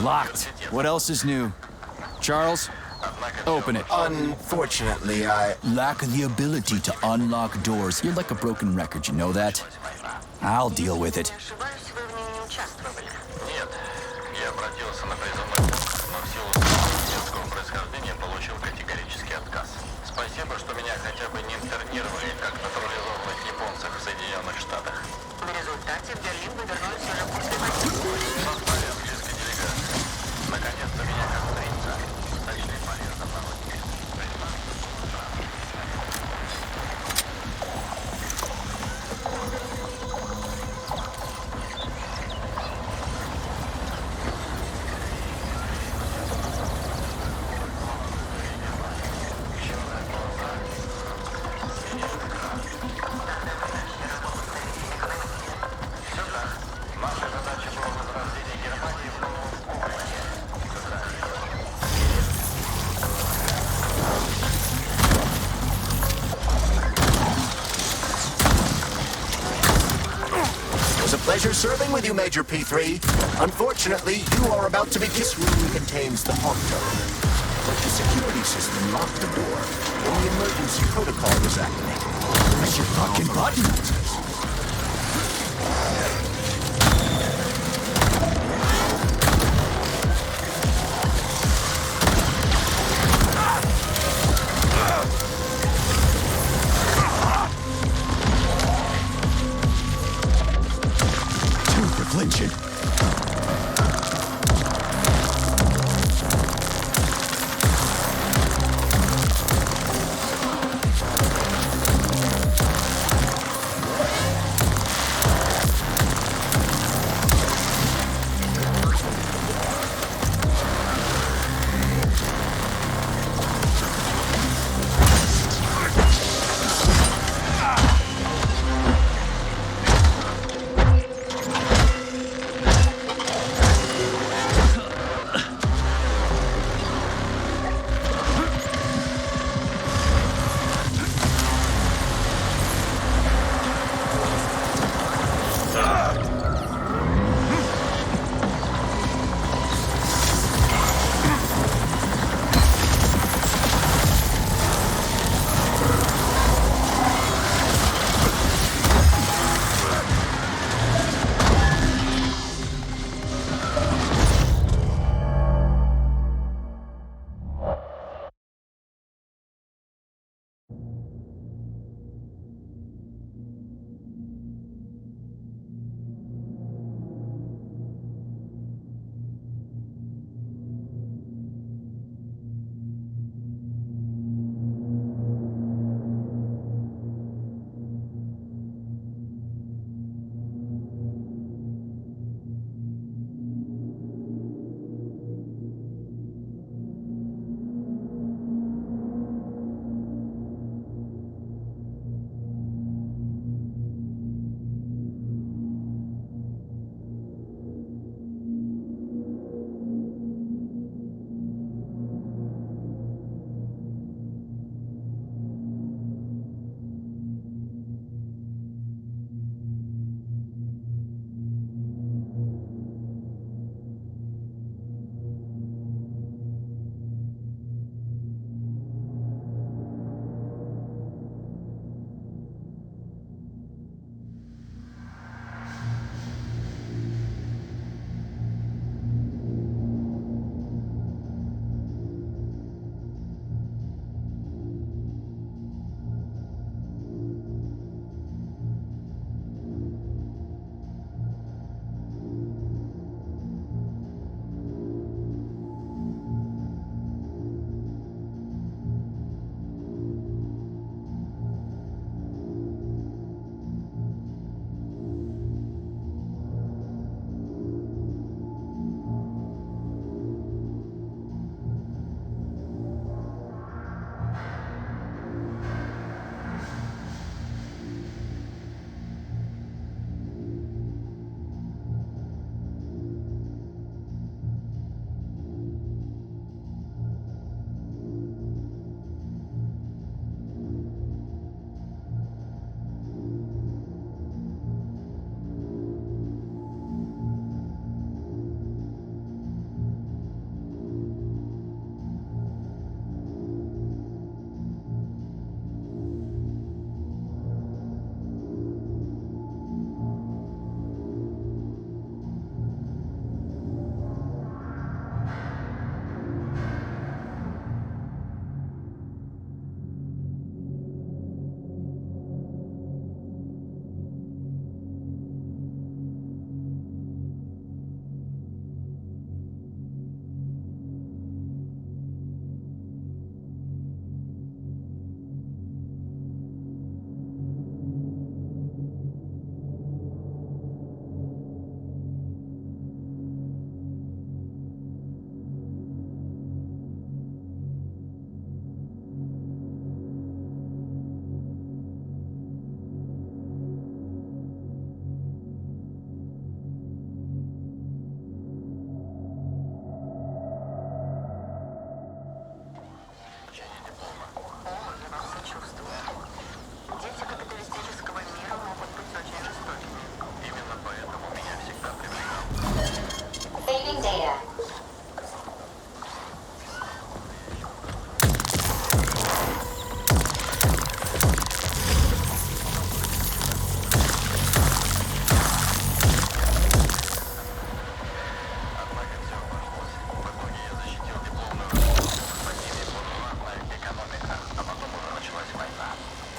Locked. What else is new? Charles, open it. Unfortunately, I... Lack the ability to unlock doors. You're like a broken record, you know that? I'll deal with it. Нет, я обратился на призывной пункт, но в силу своего детского происхождения получил категорический отказ. Спасибо, что меня хотя бы не интернировали, как натурализованных японцев в Соединенных Штатах. В результате в Берлин вы вернулись уже после войны. Создали английской делегации. Наконец-то меня как принца сочли полезным народником. Наша задача была возрождение Германии в новом уровне. It was a pleasure serving with you, Major P3. Unfortunately, you are about to be kissed. This room contains the Octo. But the security system locked the door when the emergency protocol was activated. Press your fucking button. Two for flinching.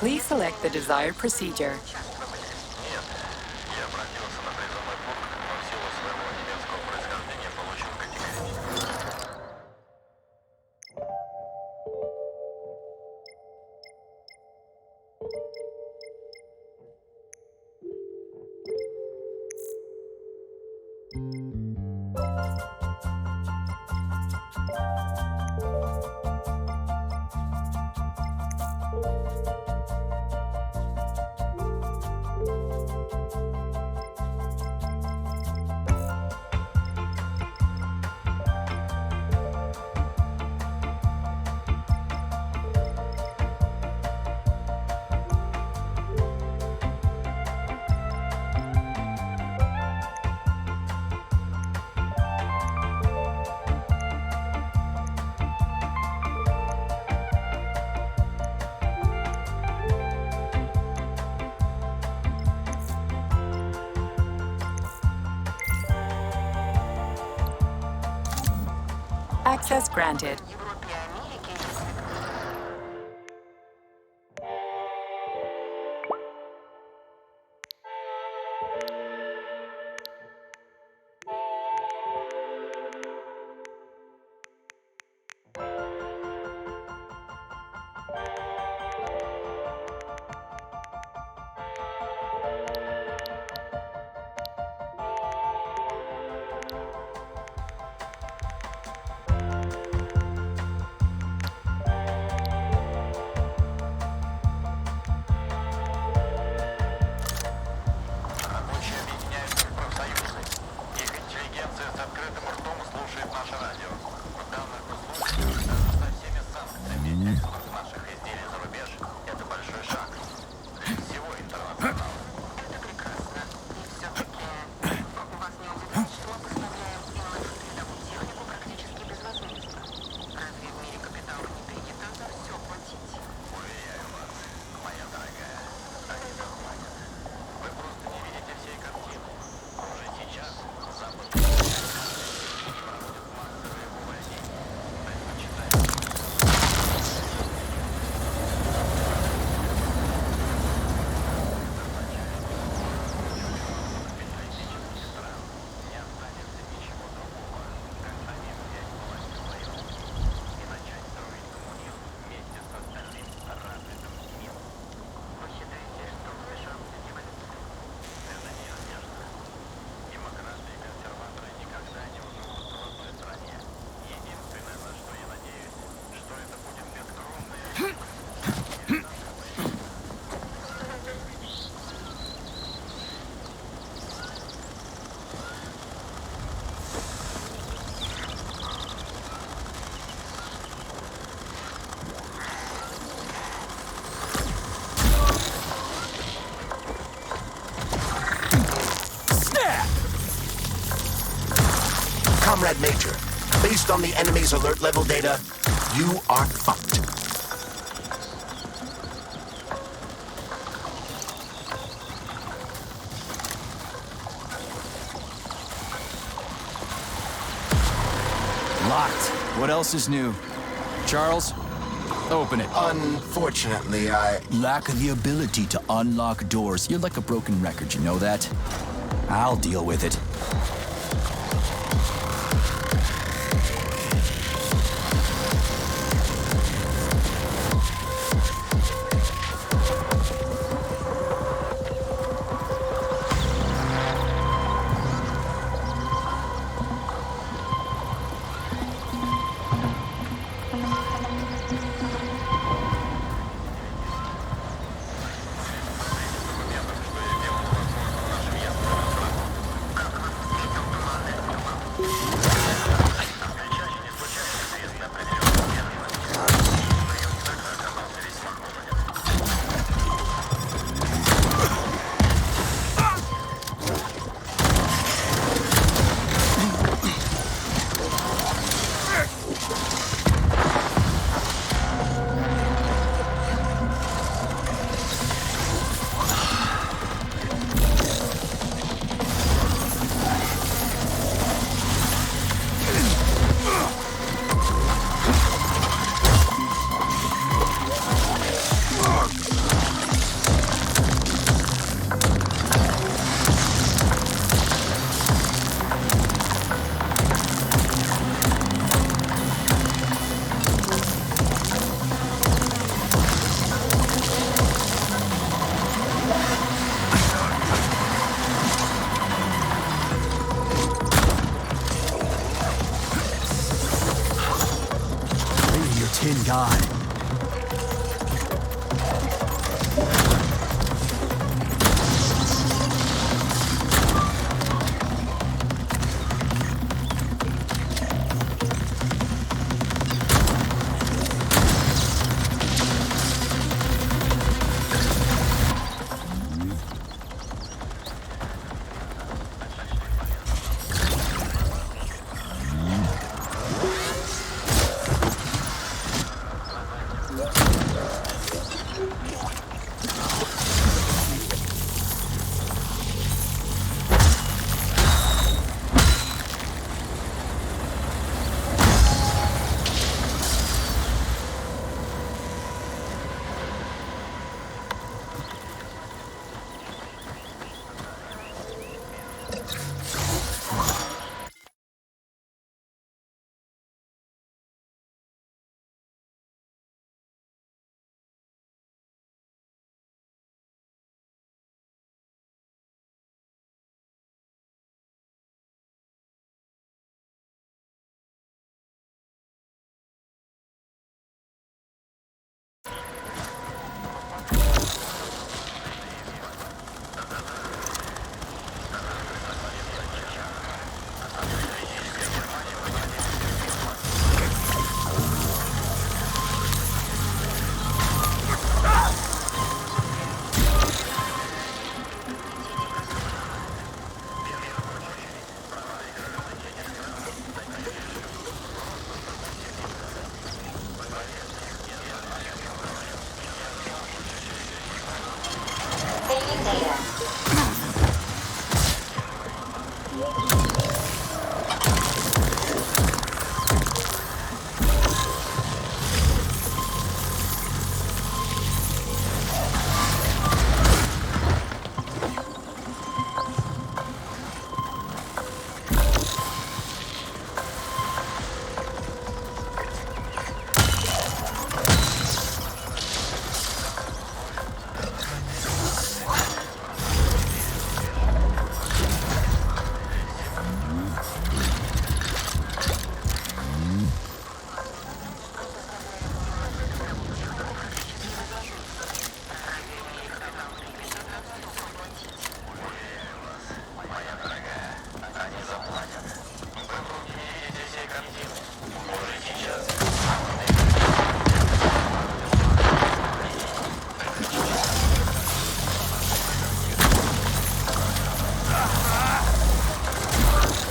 Please select the desired procedure. Нет, я обратился на призывной пункт, но в силу своего немецкого происхождения получил категорический. Access granted. В Европе и Америке Рабочие объединяются в профсоюзы. Их интеллигенция с открытым ртом слушает наше радио. В данных условиях даже со всеми санкциями экспорт наших изделий за рубеж – это большой шаг. Всего интернационала. это прекрасно. И все-таки вас не удивляет, что мы поставляем именно передовую технику практически безвозмездно. Разве в мире капиталов не принято за все платить? Уверяю вас, моя дорогая, они захватят. Вы просто не видите всей картины. Уже сейчас Запад проводит массовые увольнения, предпочитая капиталистических стран. Не останется ничего другого, как самим взять власть в свои руки и начать строить коммунизм вместе с остальным развитым миром. Вы считаете, что мы шансы революции? Это неизбежно. Демократы и консерваторы никогда не уживутся в одной стране. Единственное, на что я надеюсь, что это будет бескровная Comrade Major, based on the enemy's alert level data, you are fucked. Locked. What else is new? Charles, open it. Unfortunately, Lack of the ability to unlock doors. You're like a broken record, you know that? I'll deal with it. что я сделал возможным наш въезд в эту страну. tin god.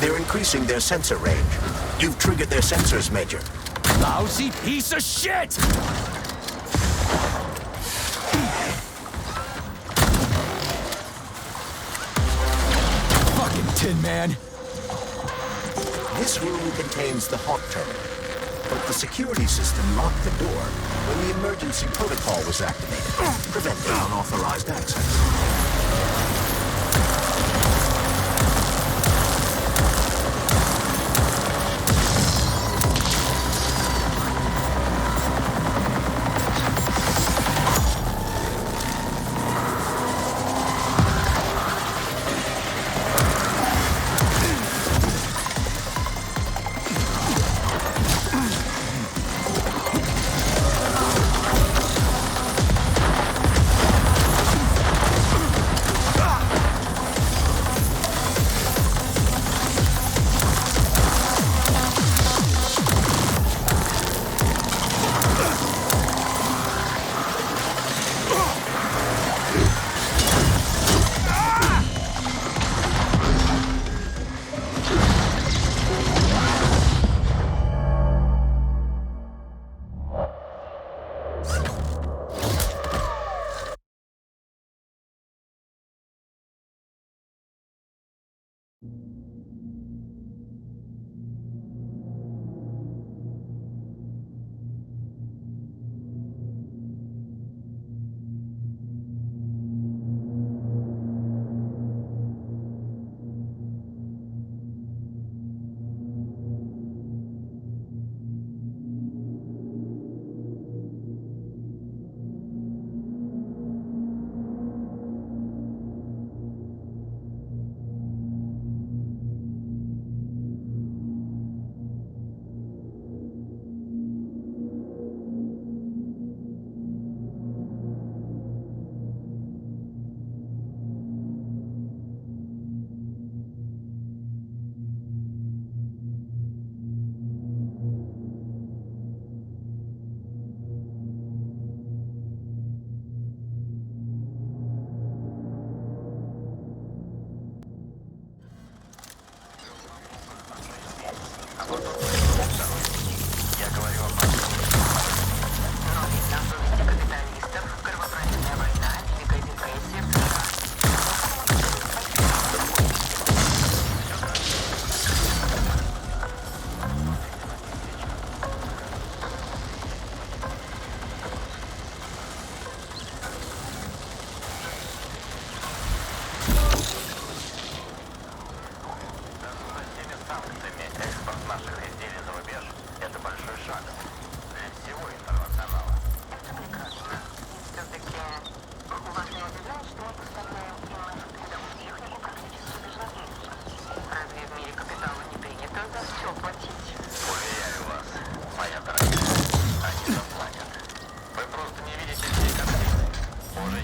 They're increasing their sensor range. You've triggered their sensors, Major. Lousy piece of shit! Fucking Tin Man. This room contains the hot terminal, but the security system locked the door when the emergency protocol was activated, preventing unauthorized access.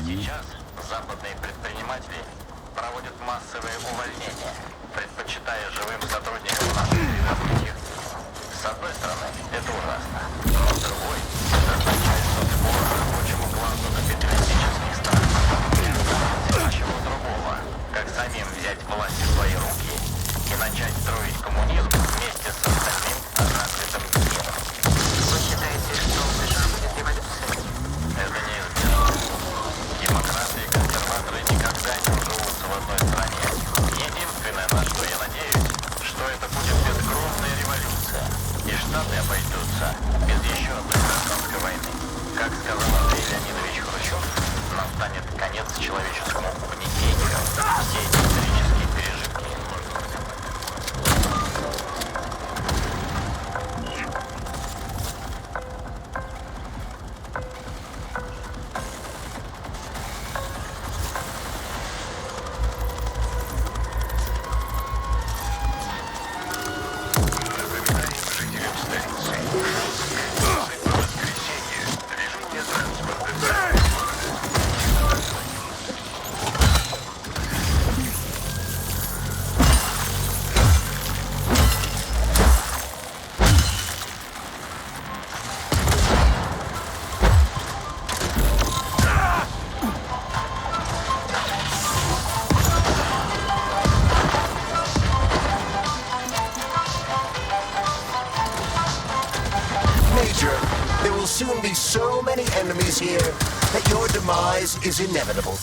сейчас западные предприниматели проводят массовые увольнения, предпочитая живым сотрудникам наших передовых техник. С одной стороны, это ужасно, но с другой, это означает, что спор рабочему классу капиталистических стран не останется ничего другого, как самим взять власть в свои руки и начать строить коммунизм вместе с остальным развитым миром. Вы считаете, что в США будет революция? Это неизбежно. Демократы и консерваторы никогда не уживутся в одной стране. Единственное, на что я надеюсь, что это будет бескровная революция, и Штаты обойдутся без еще одной гражданской войны. Как сказал Андрей Леонидович Хрущев, настанет конец человеческому угнетению. Все эти исторические пережитки. Major, there will soon be so many enemies here that your demise is inevitable.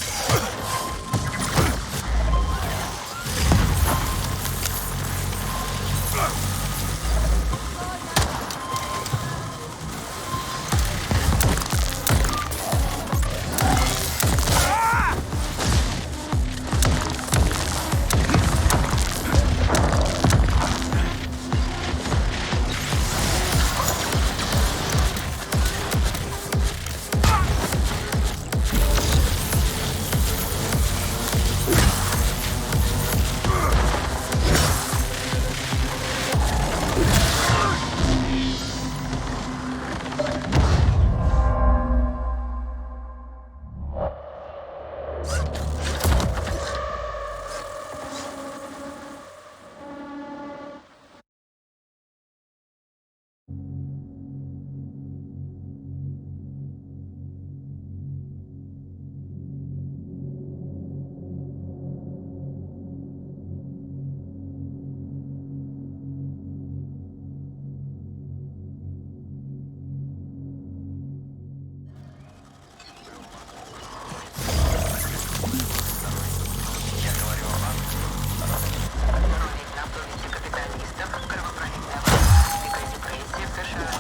Ролик на повести капиталистов, кровопролитная война, Великая депрессия в США.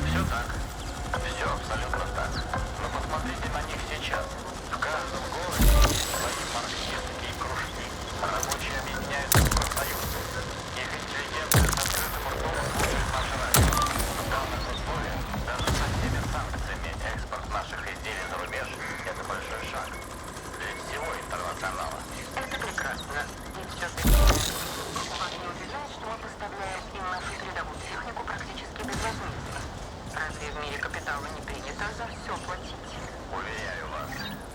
Все так. Все абсолютно так. Но посмотрите на них сейчас. В каждом городе есть свои марксистские кружки. Рабочие объединяются в профсоюзы. Их интеллигенция с открытым ртом слушает наш радио. В данных условиях даже со всеми санкциями экспорт наших изделий за рубеж – это большой шаг. Для всего интернационала. Это прекрасно. И все-таки вас не удивляет, что мы поставляем им нашу передовую технику практически безвозмездно? Разве в мире капитала не принято за все платить? Уверяю вас,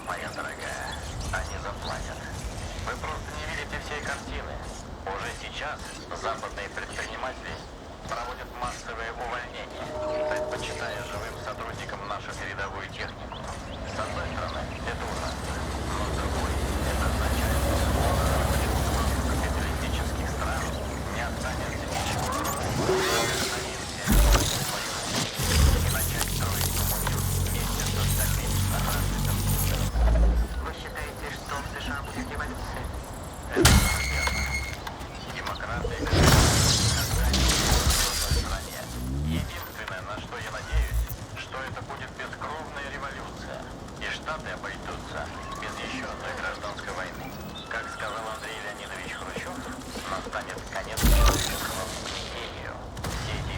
моя дорогая, они заплатят. Вы просто не видите всей картины. Уже сейчас западные предприниматели проводят массовые увольнения, предпочитая живым сотрудникам нашу передовую технику. С одной стороны, это ужасно, но с другой, это означает, что скоро рабочему классу капиталистических стран не останется ничего другого, как самим взять власть в свои руки и начать строить коммунизм вместе с остальным развитым миром. Вы считаете, что в США будет революция? Это неизбежно. Демократы и консерваторы никогда не уживутся в одной стране. Единственное, на что я надеюсь, что это будет бескровная революция, и Штаты обойдутся без еще одной гражданской войны. Как сказал Андрей Леонидович Хрущев, настанет конец человеческому угнетению. Все эти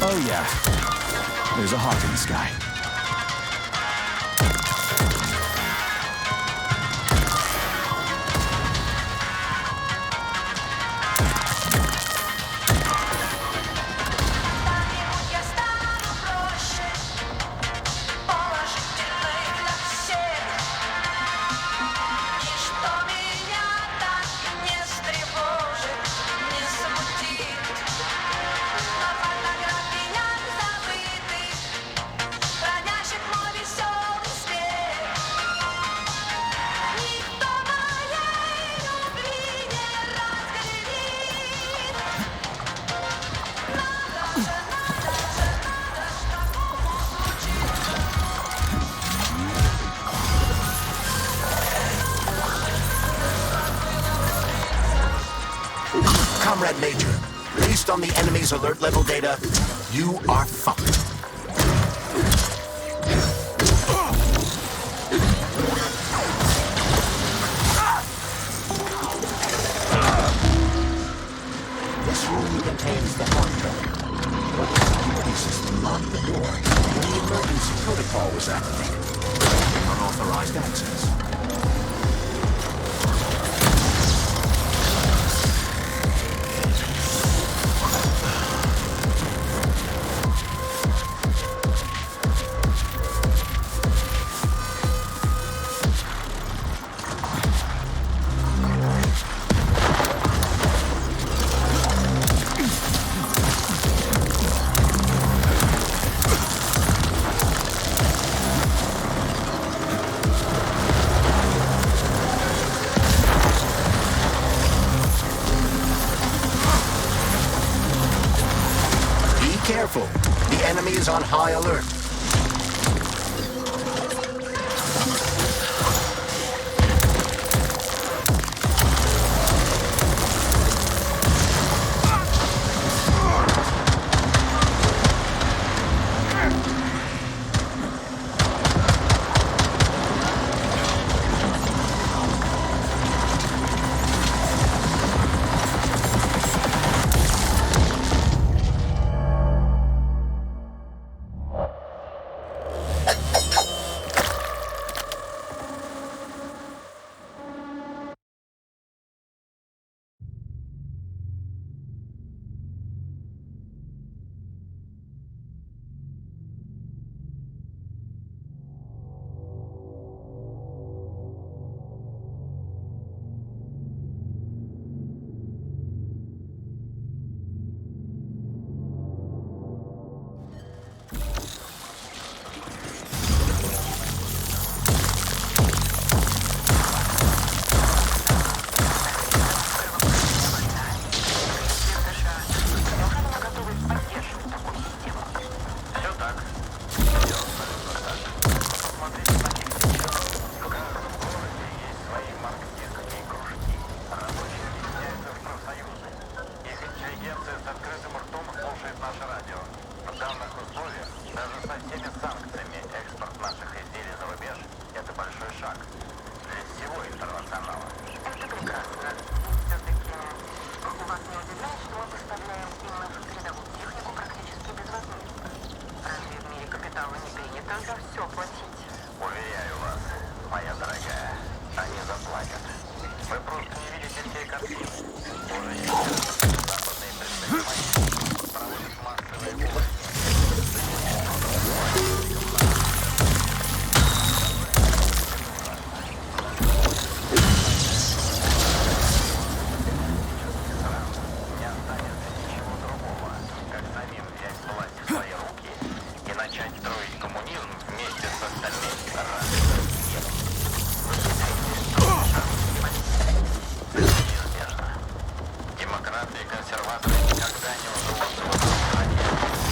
Oh yeah, there's a hawk in the sky. Я стану проще, положительной для всех. Ничто меня так не встревожит, не смутит. На фотографиях забытых, хранящих мой веселый смех. Никто моей любви не разглядит. Надо же, что могут случиться. Comrade Major, based on the enemy's alert level data, you are fucked. This room contains the hard drive. But the security system locked the door when the emergency protocol was activated. Unauthorized access. Be careful. The enemy is on high alert. Демократы и консерваторы никогда не уживутся в одной стране.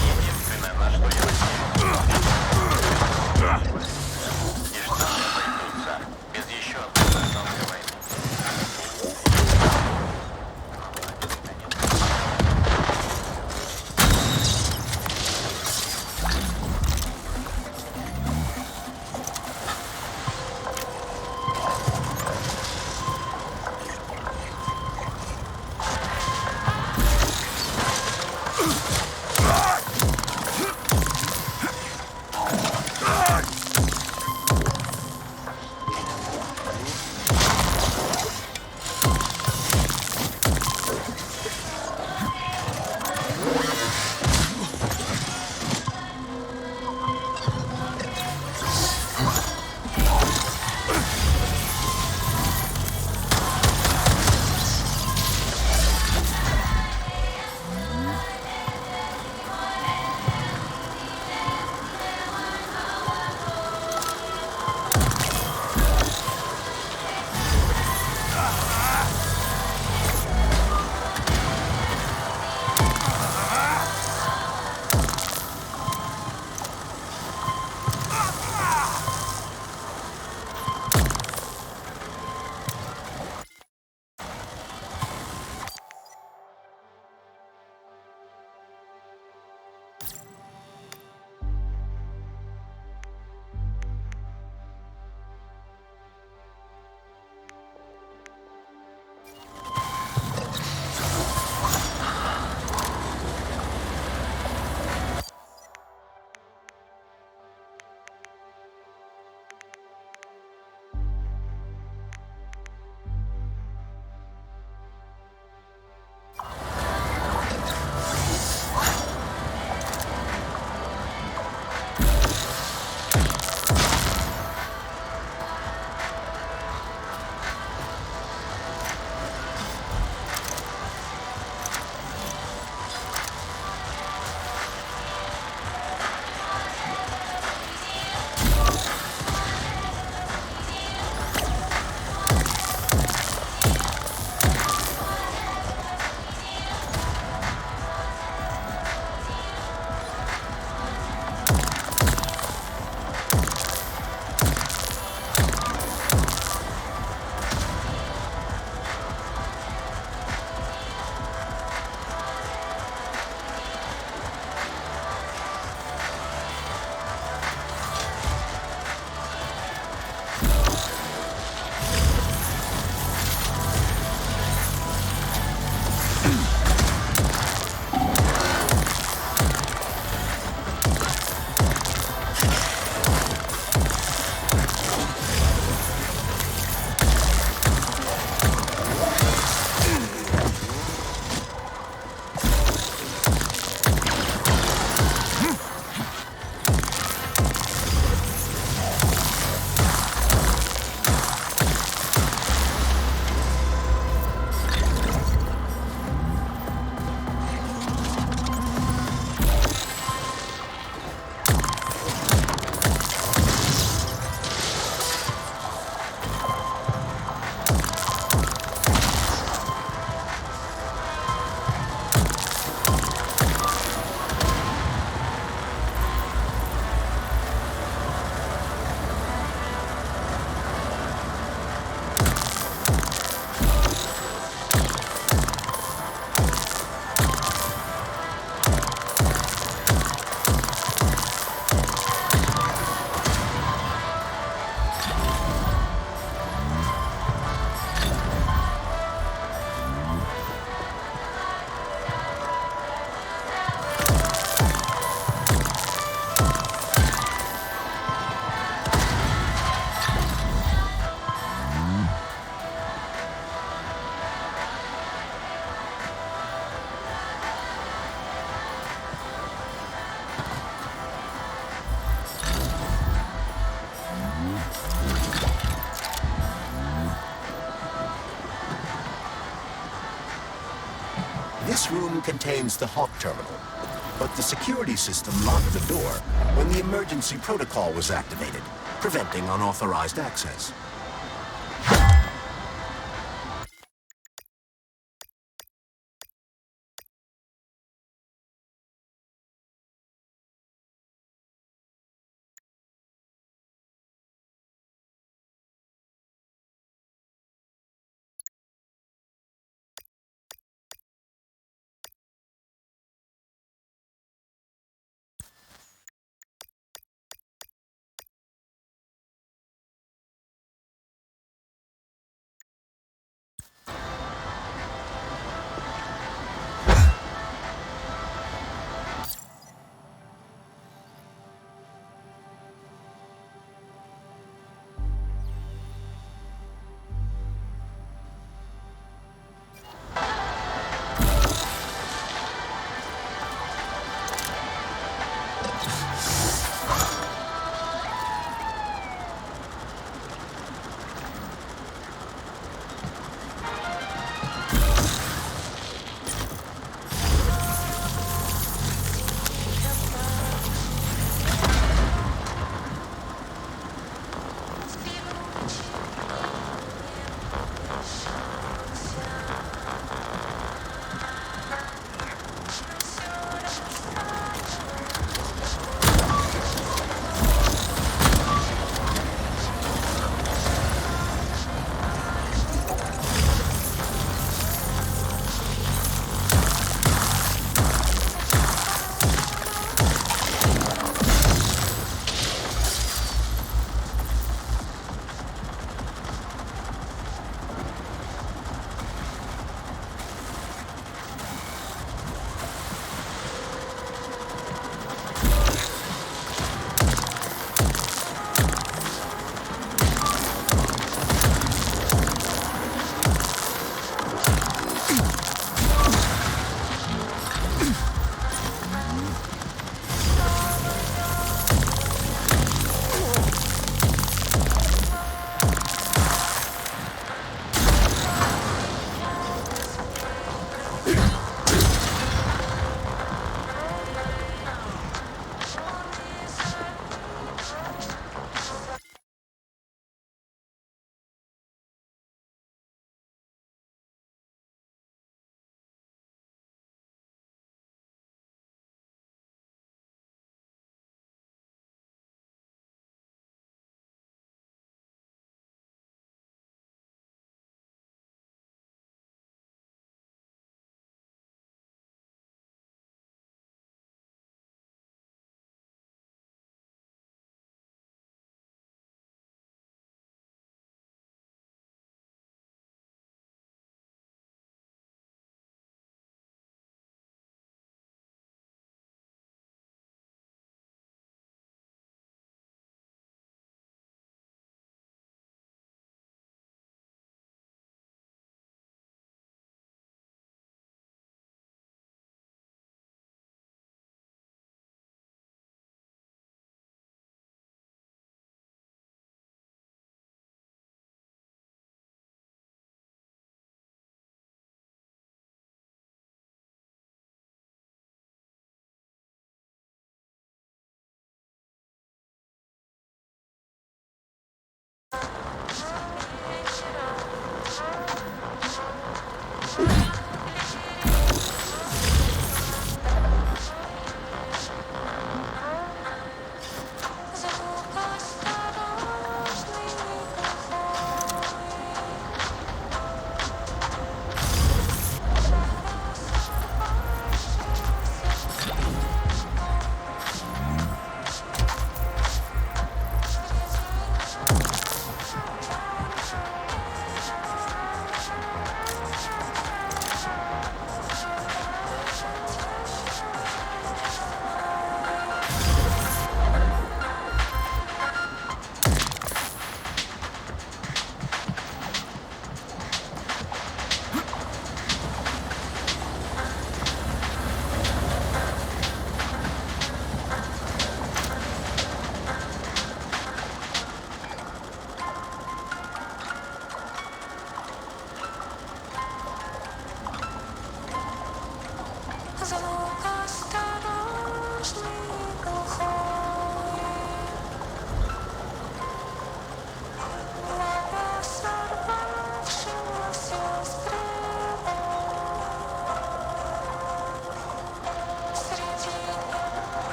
room contains the Hawk terminal, but the security system locked the door when the emergency protocol was activated, preventing unauthorized access.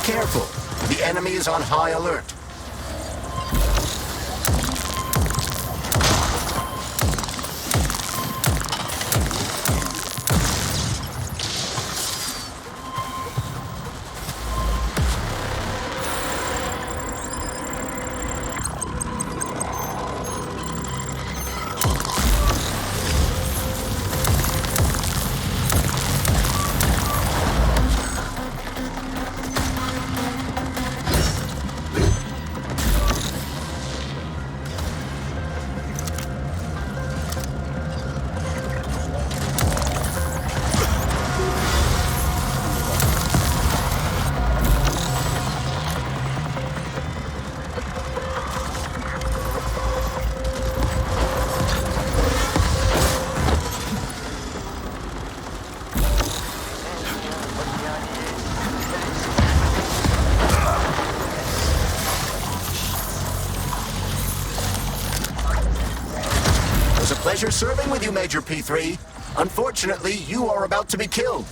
careful. The enemy is on high alert. It was a pleasure serving with you, Major P3. Unfortunately, you are about to be killed.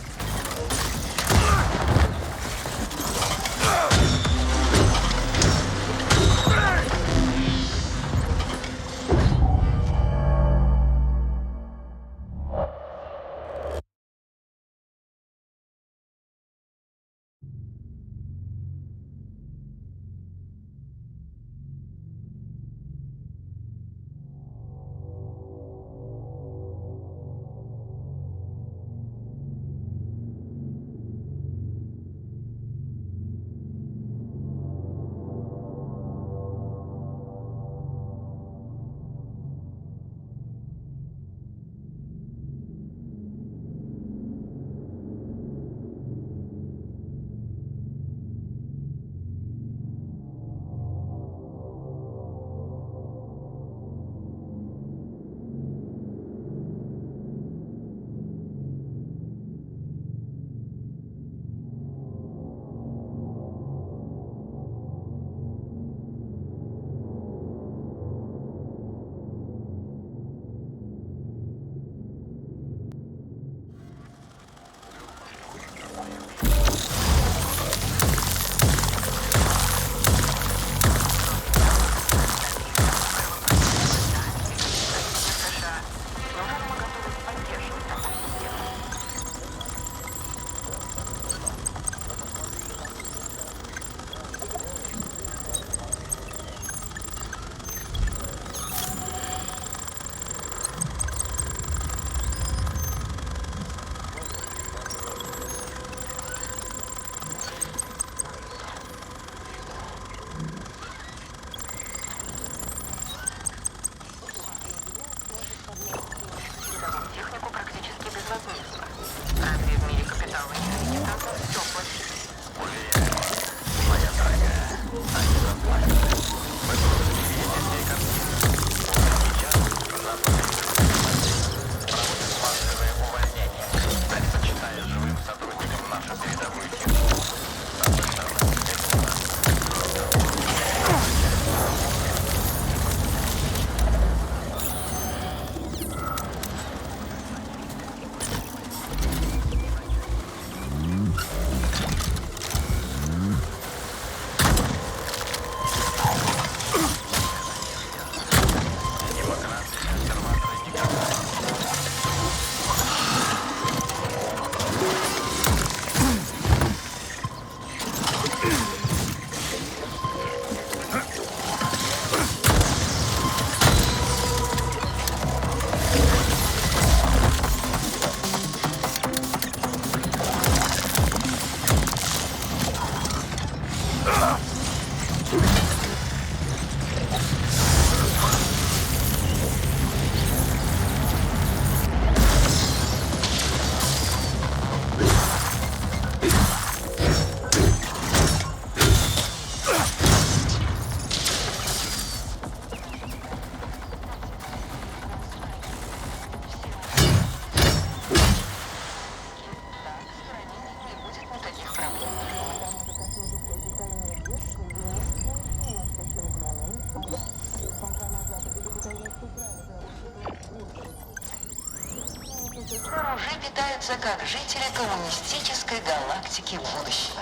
Технику практически безвозмездно. Разве в мире капитала не видит это все плохо? Предпочитаю живым сотрудникам нашу передовую технику. Уже питаются как жители коммунистической галактики будущего.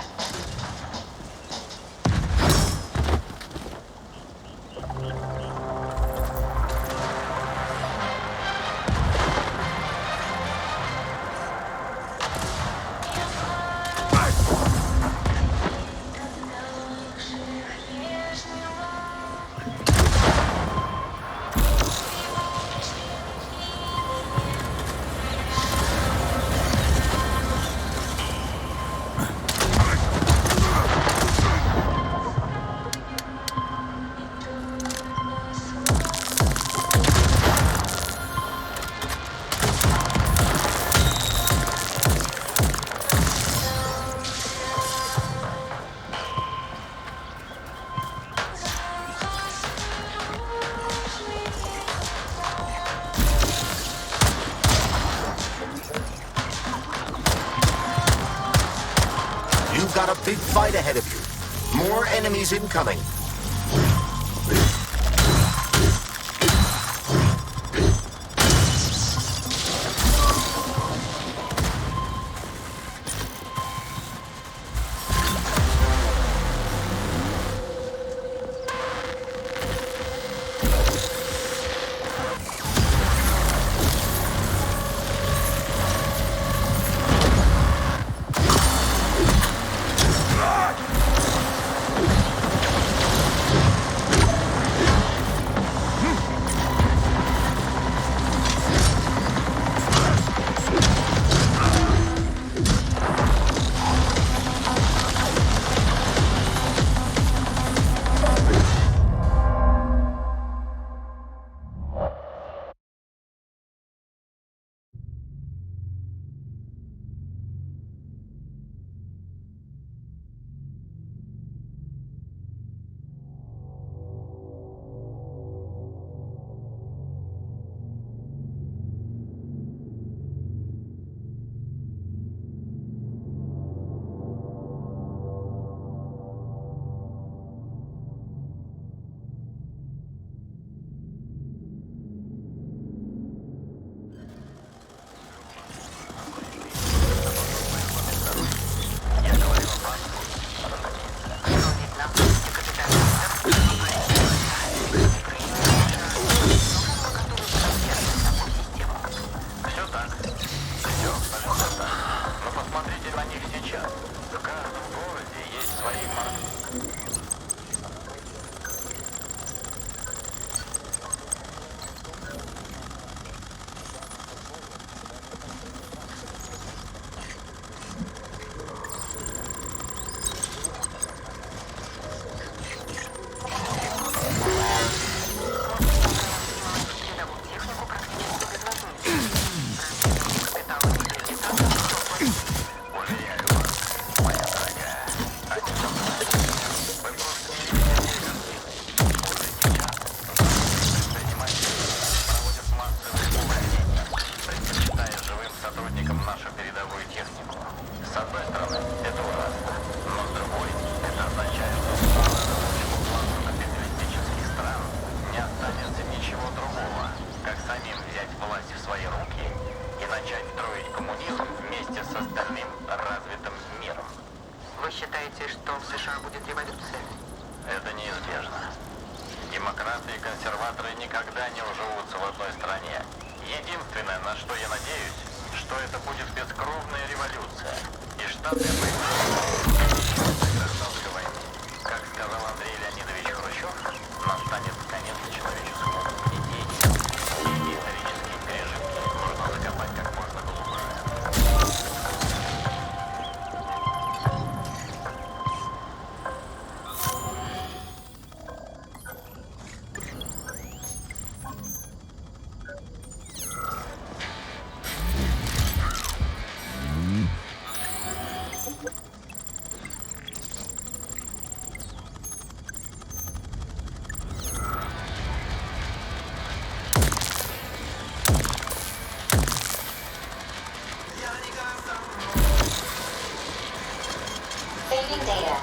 you've got a big fight ahead of you. More enemies incoming. Демократы и консерваторы никогда не уживутся в одной стране. Единственное, на что я надеюсь, что это будет бескровная революция. И Штаты выиграют гражданской войны. Как сказал Андрей Леонидович Хрущев, настанет конец человеческому гнетению. И исторические пережитки нужно закопать как можно глубже. Saving data.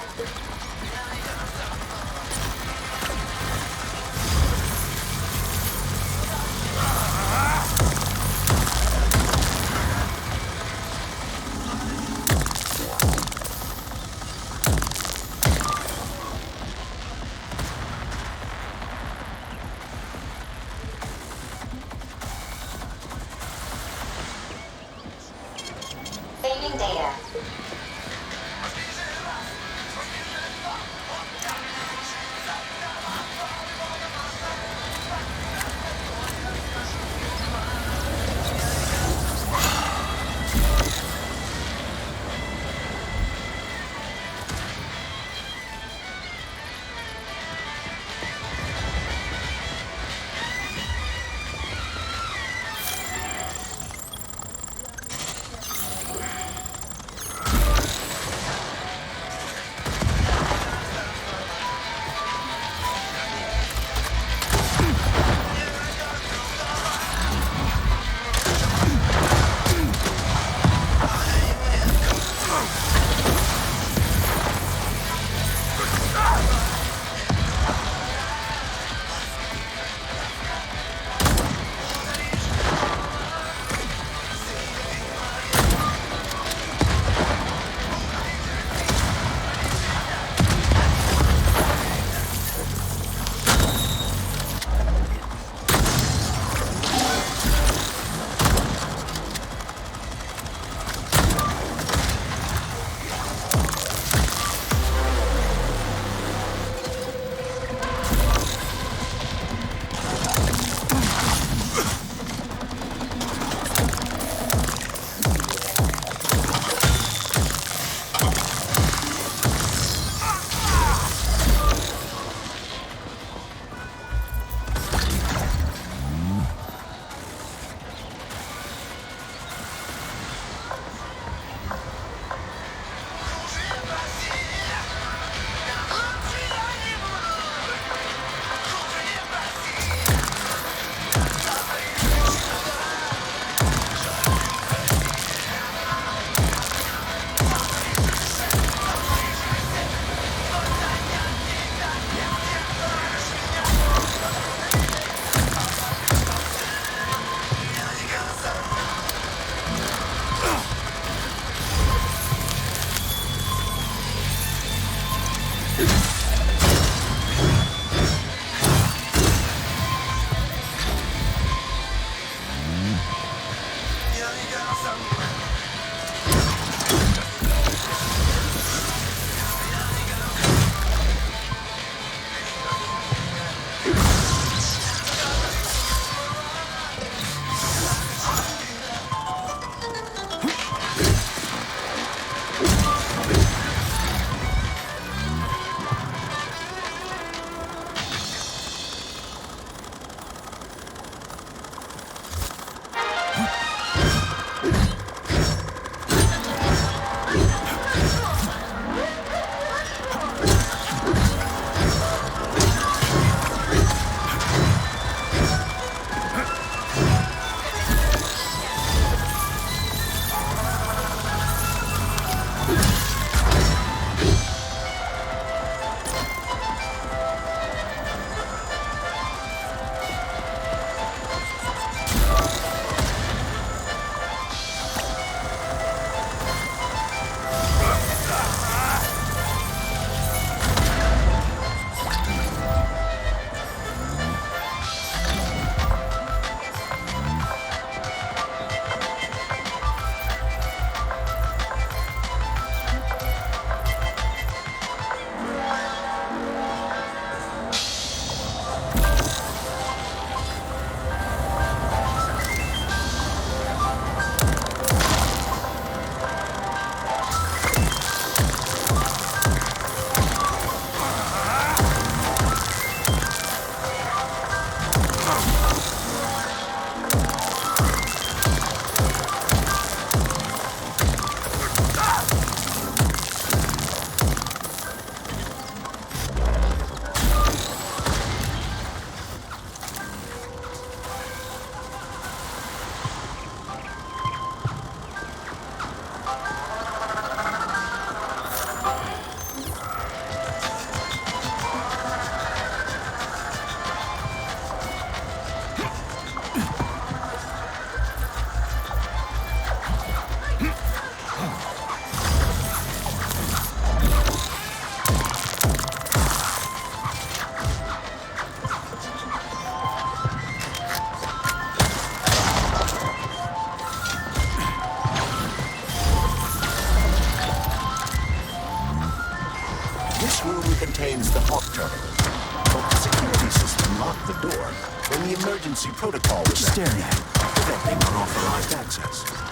Saving data. contains the hawk terminal. But the security system locked the door when the emergency protocol was Staring at it. preventing unauthorized access.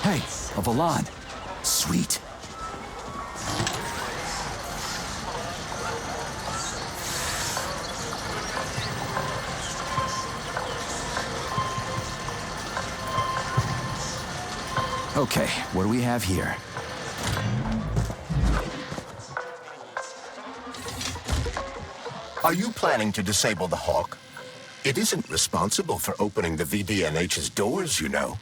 Hey, a Valan. Sweet. Okay, what do we have here? Are you planning to disable the Hawk? It isn't responsible for opening the VDNH's doors, you know.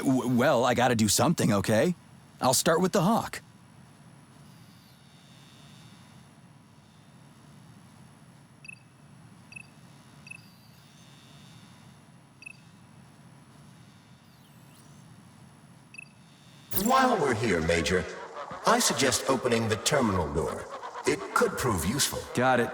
Well, I gotta do something, okay? I'll start with the Hawk. While we're here, Major, I suggest opening the terminal door. It could prove useful. Got it.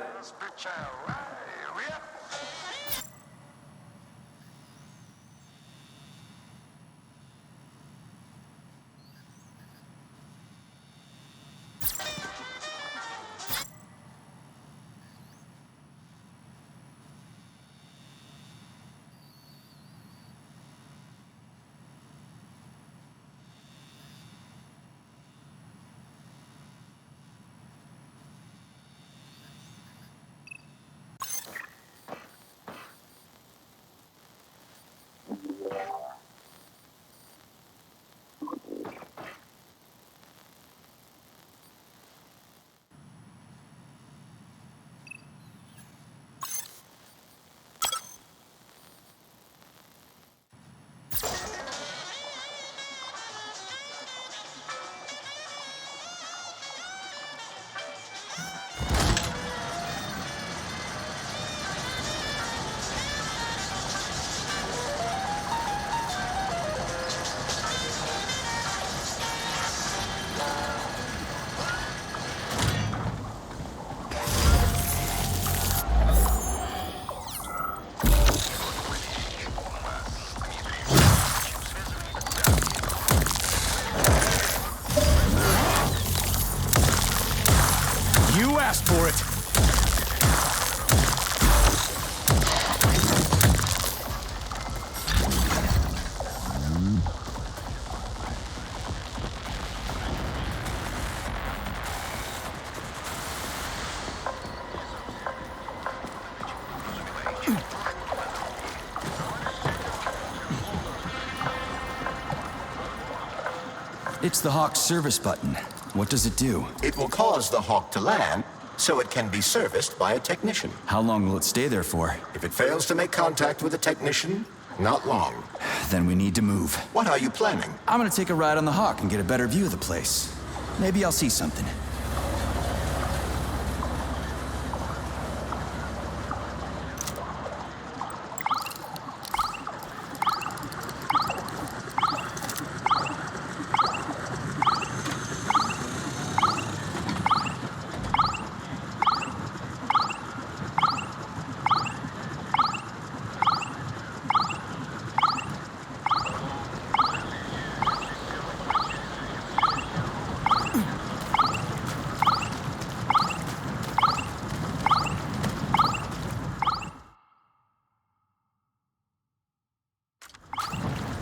It's the Hawk service button. What does it do? It will cause the Hawk to land, so it can be serviced by a technician. How long will it stay there for? If it fails to make contact with a technician, not long. Then we need to move. What are you planning? I'm gonna take a ride on the Hawk and get a better view of the place. Maybe I'll see something.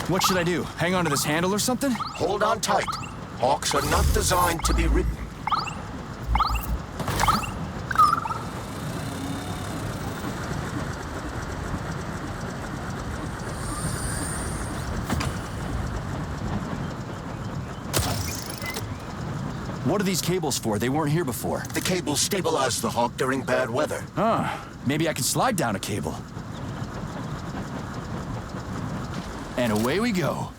What should I do? Hang on to this handle or something? Hold on tight. Hawks are not designed to be ridden. What are these cables for? They weren't here before. The cables stabilize the Hawk during bad weather. Maybe I can slide down a cable. And away we go.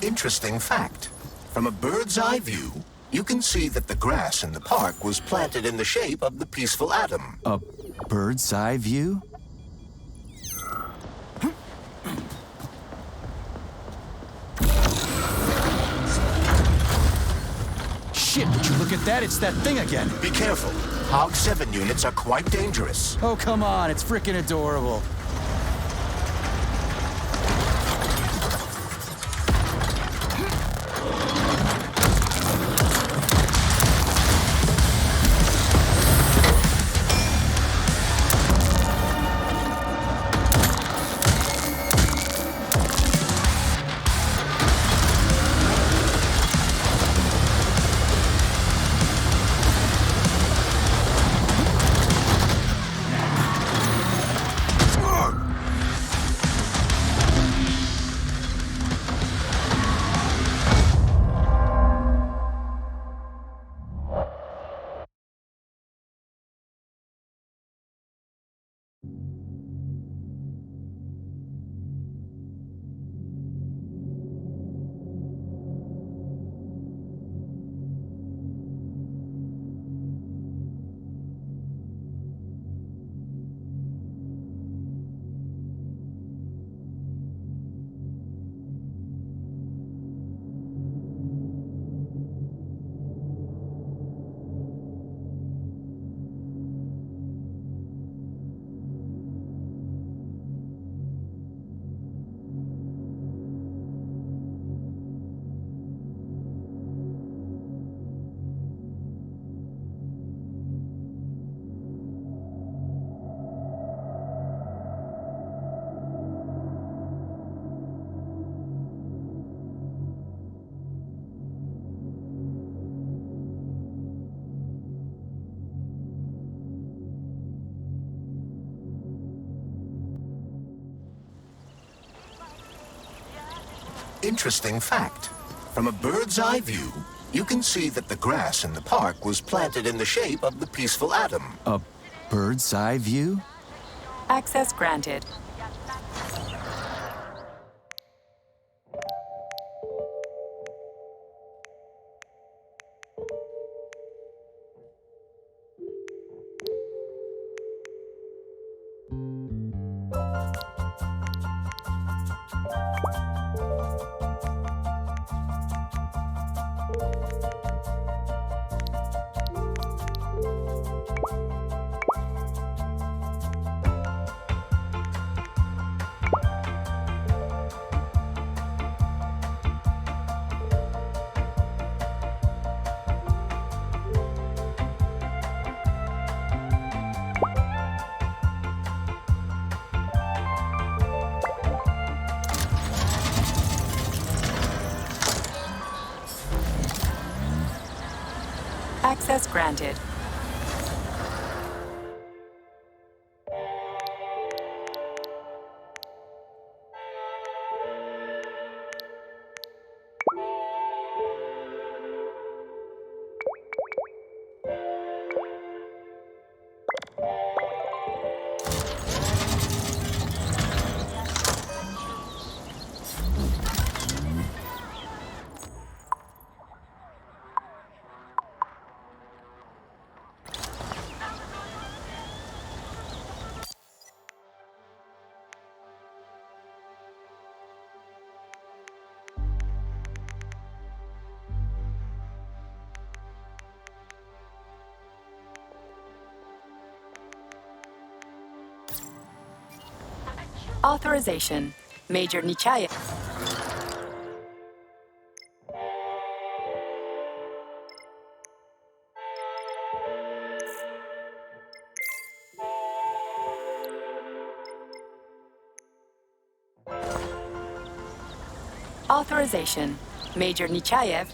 Interesting fact. From a bird's eye view, you can see that the grass in the park was planted in the shape of the peaceful atom. A bird's eye view? Shit, would you look at that? It's that thing again. Be careful. Hog 7 units are quite dangerous. Oh, come on, it's freaking adorable. Interesting fact. From a bird's eye view, you can see that the grass in the park was planted in the shape of the peaceful atom. A bird's eye view? Access granted. Access granted. Authorization. Major Nichayev. Authorization. Major Nichayev.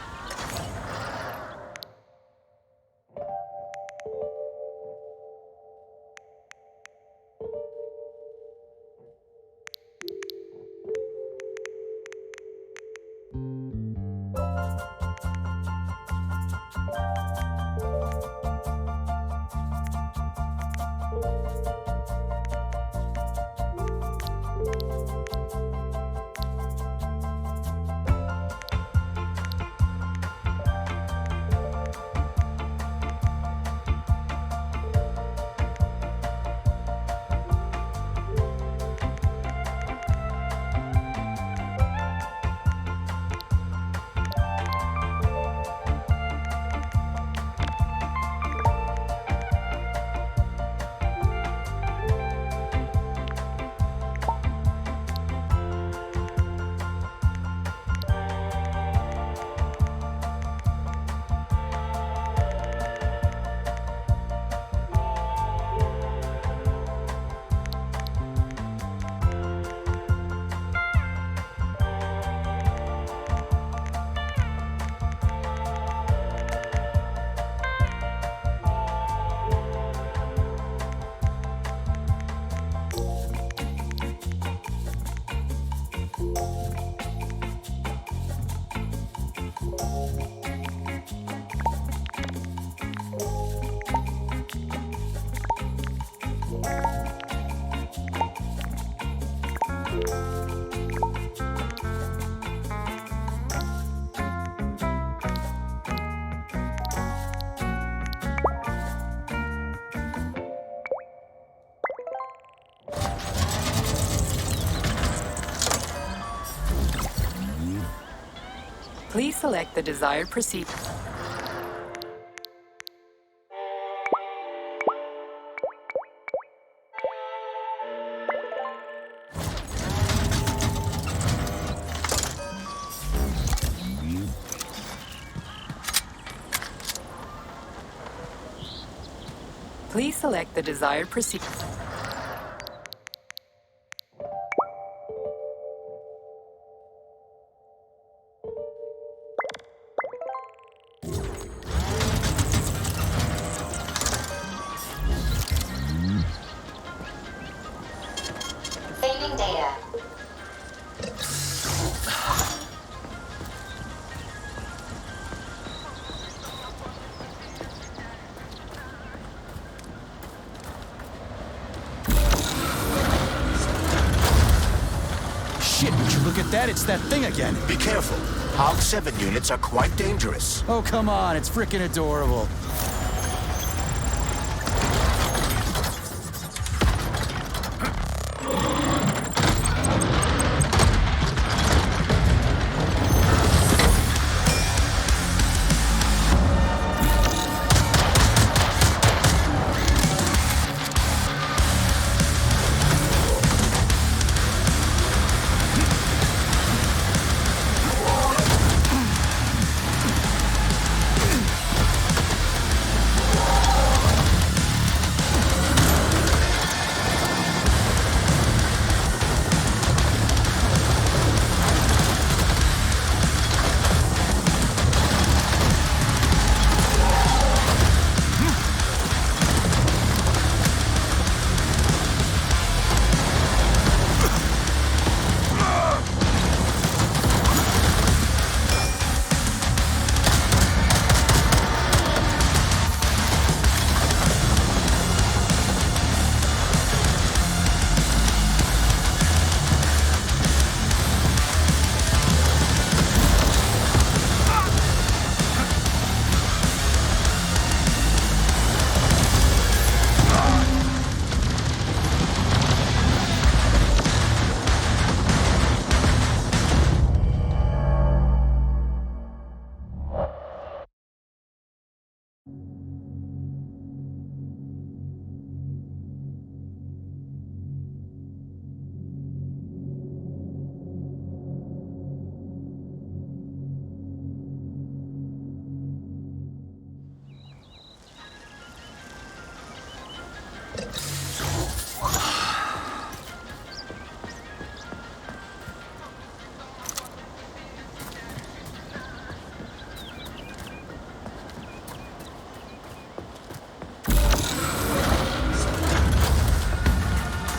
Please select the desired procedure. Please select the desired procedure. Saving data. look at that, it's that thing again. Be careful. Hog 7 units are quite dangerous. Oh, come on, it's freaking adorable.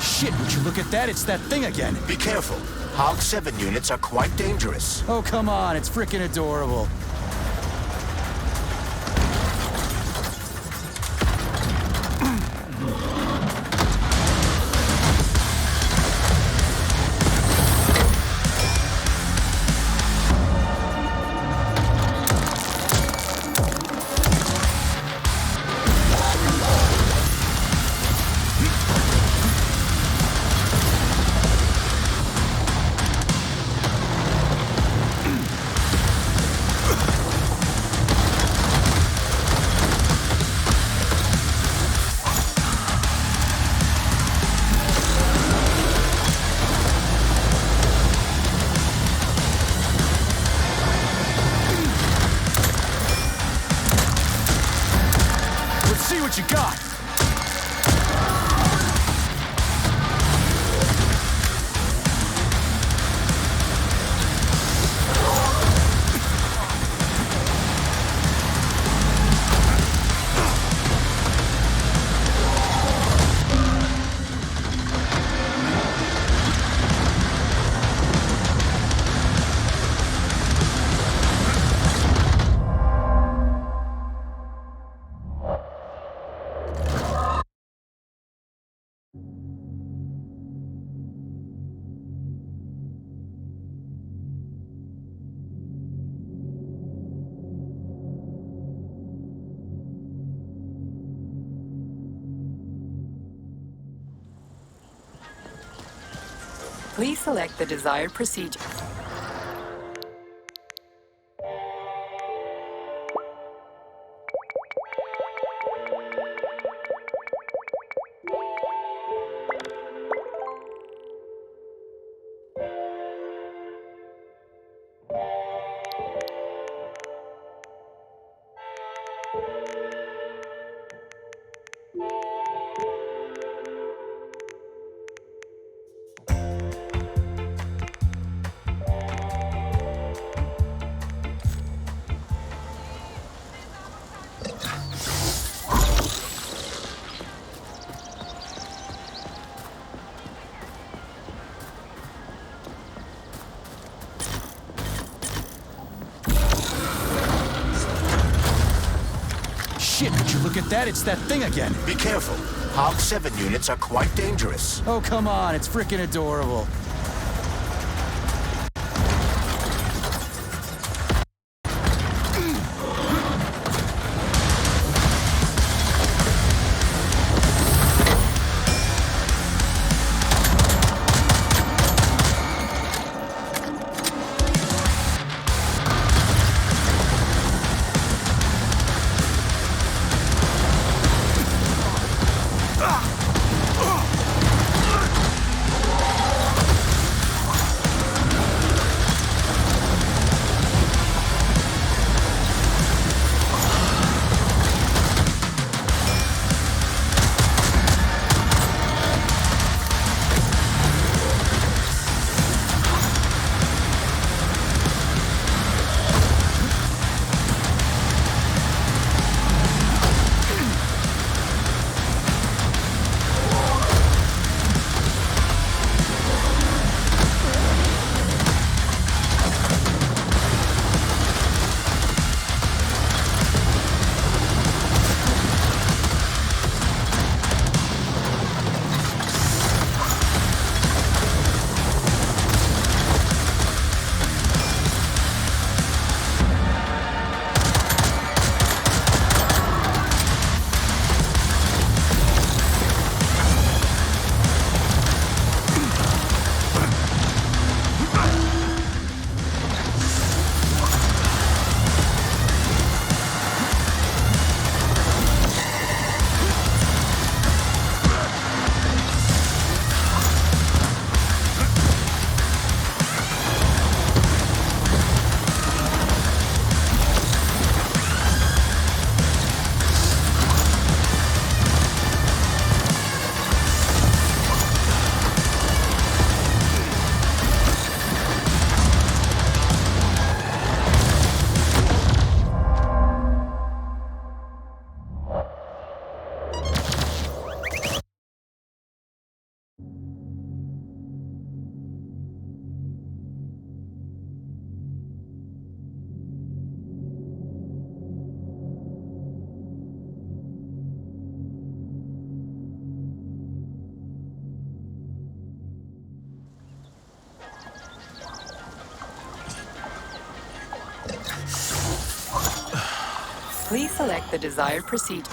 Shit, would you look at that, it's that thing again. Be careful. Hog 7 units are quite dangerous. Oh, come on, it's freaking adorable. See what you got. Please select the desired procedure. Shit, would you look at that, it's that thing again. Be careful. Hog 7 units are quite dangerous. Oh, come on, it's freaking adorable. Please select the desired procedure.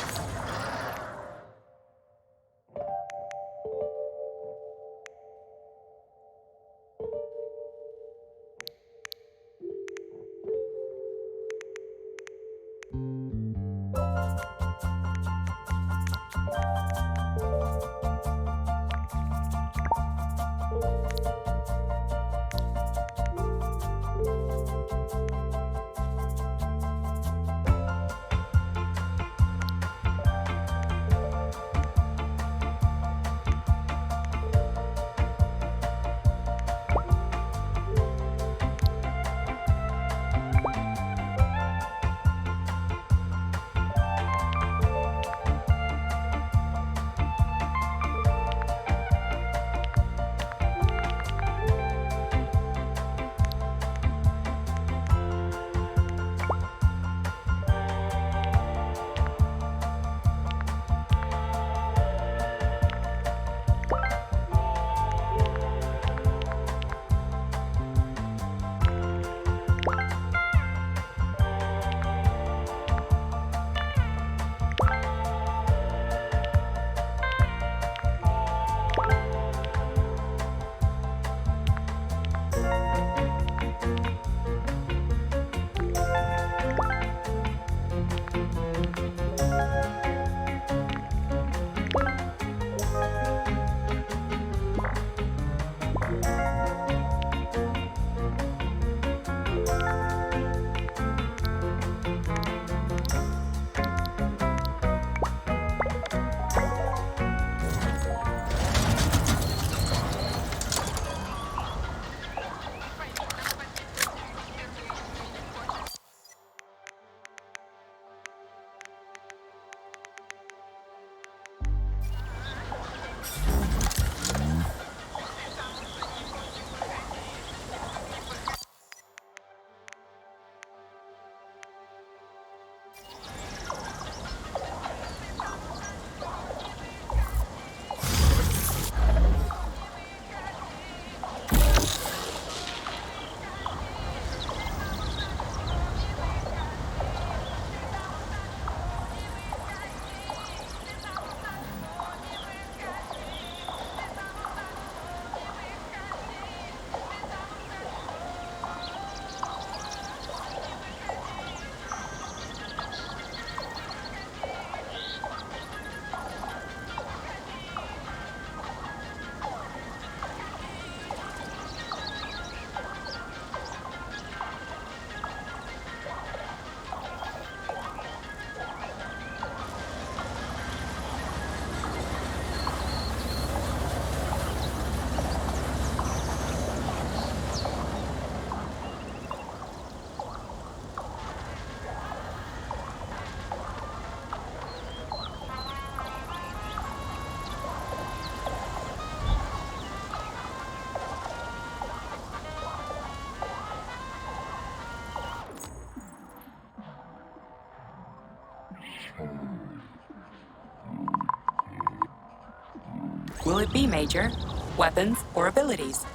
Will it be Major? Weapons or abilities?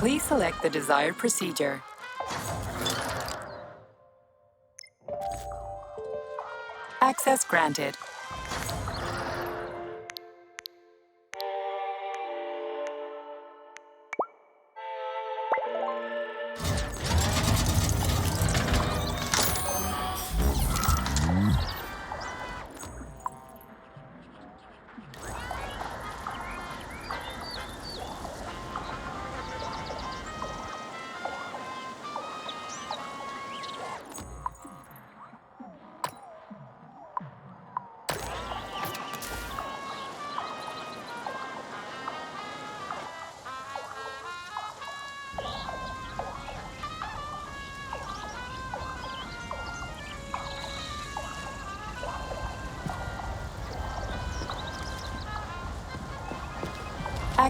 Please select the desired procedure. Access granted.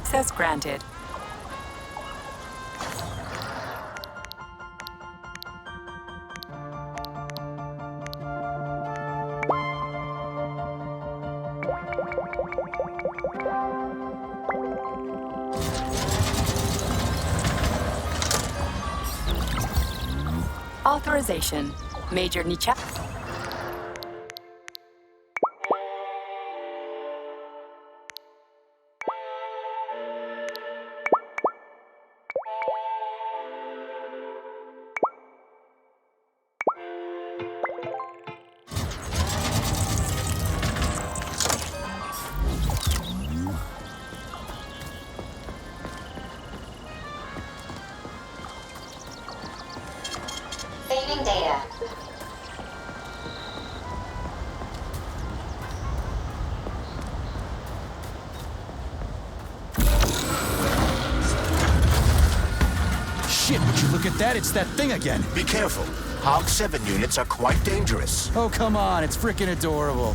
Access granted. Authorization. Major Nichak. Saving data. Shit, would you look at that? It's that thing again. Be careful. Hog 7 units are quite dangerous. Oh, come on. It's freaking adorable.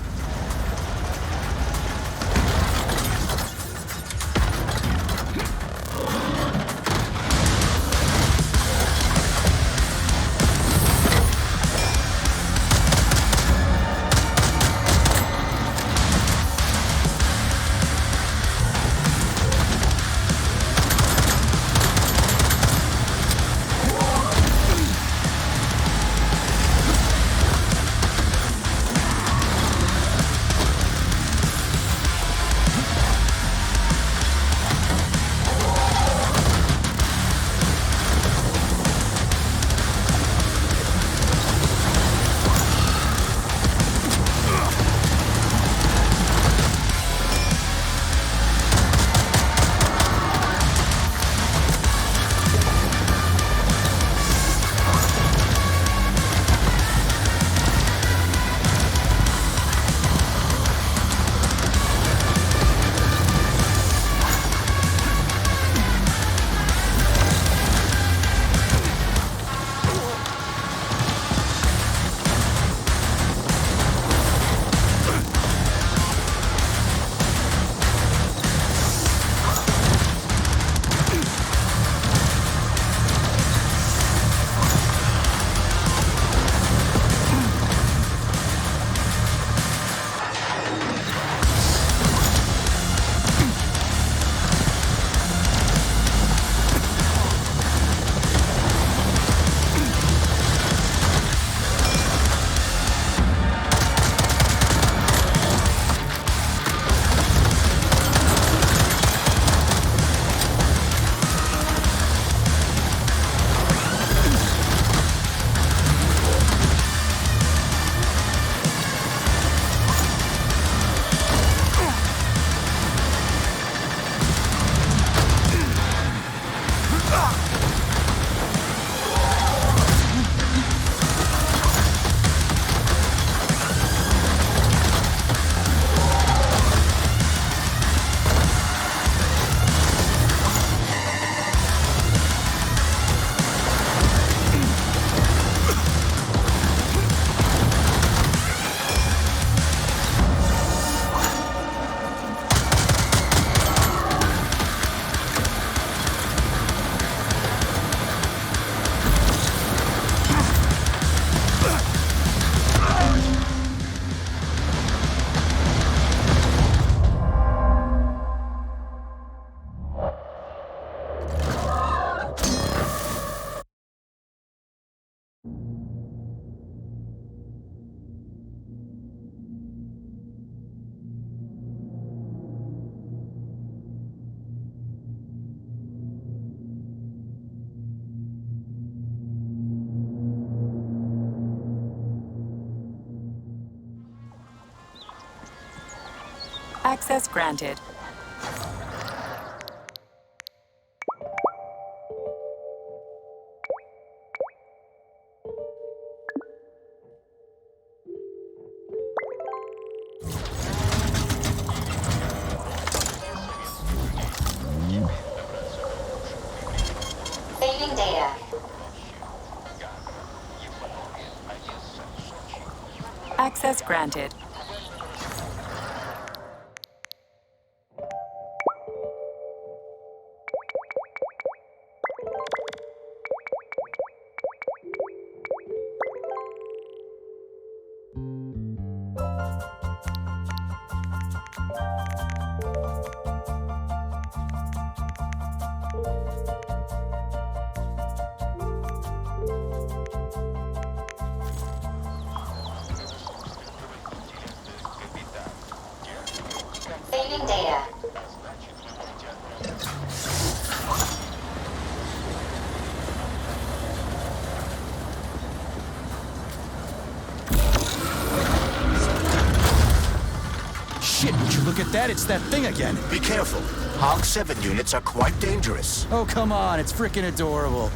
Access granted. Saving data. Access granted. Receiving data. Shit, would you look at that? It's that thing again. Be careful. Hog 7 units are quite dangerous. Oh, come on, it's freaking adorable.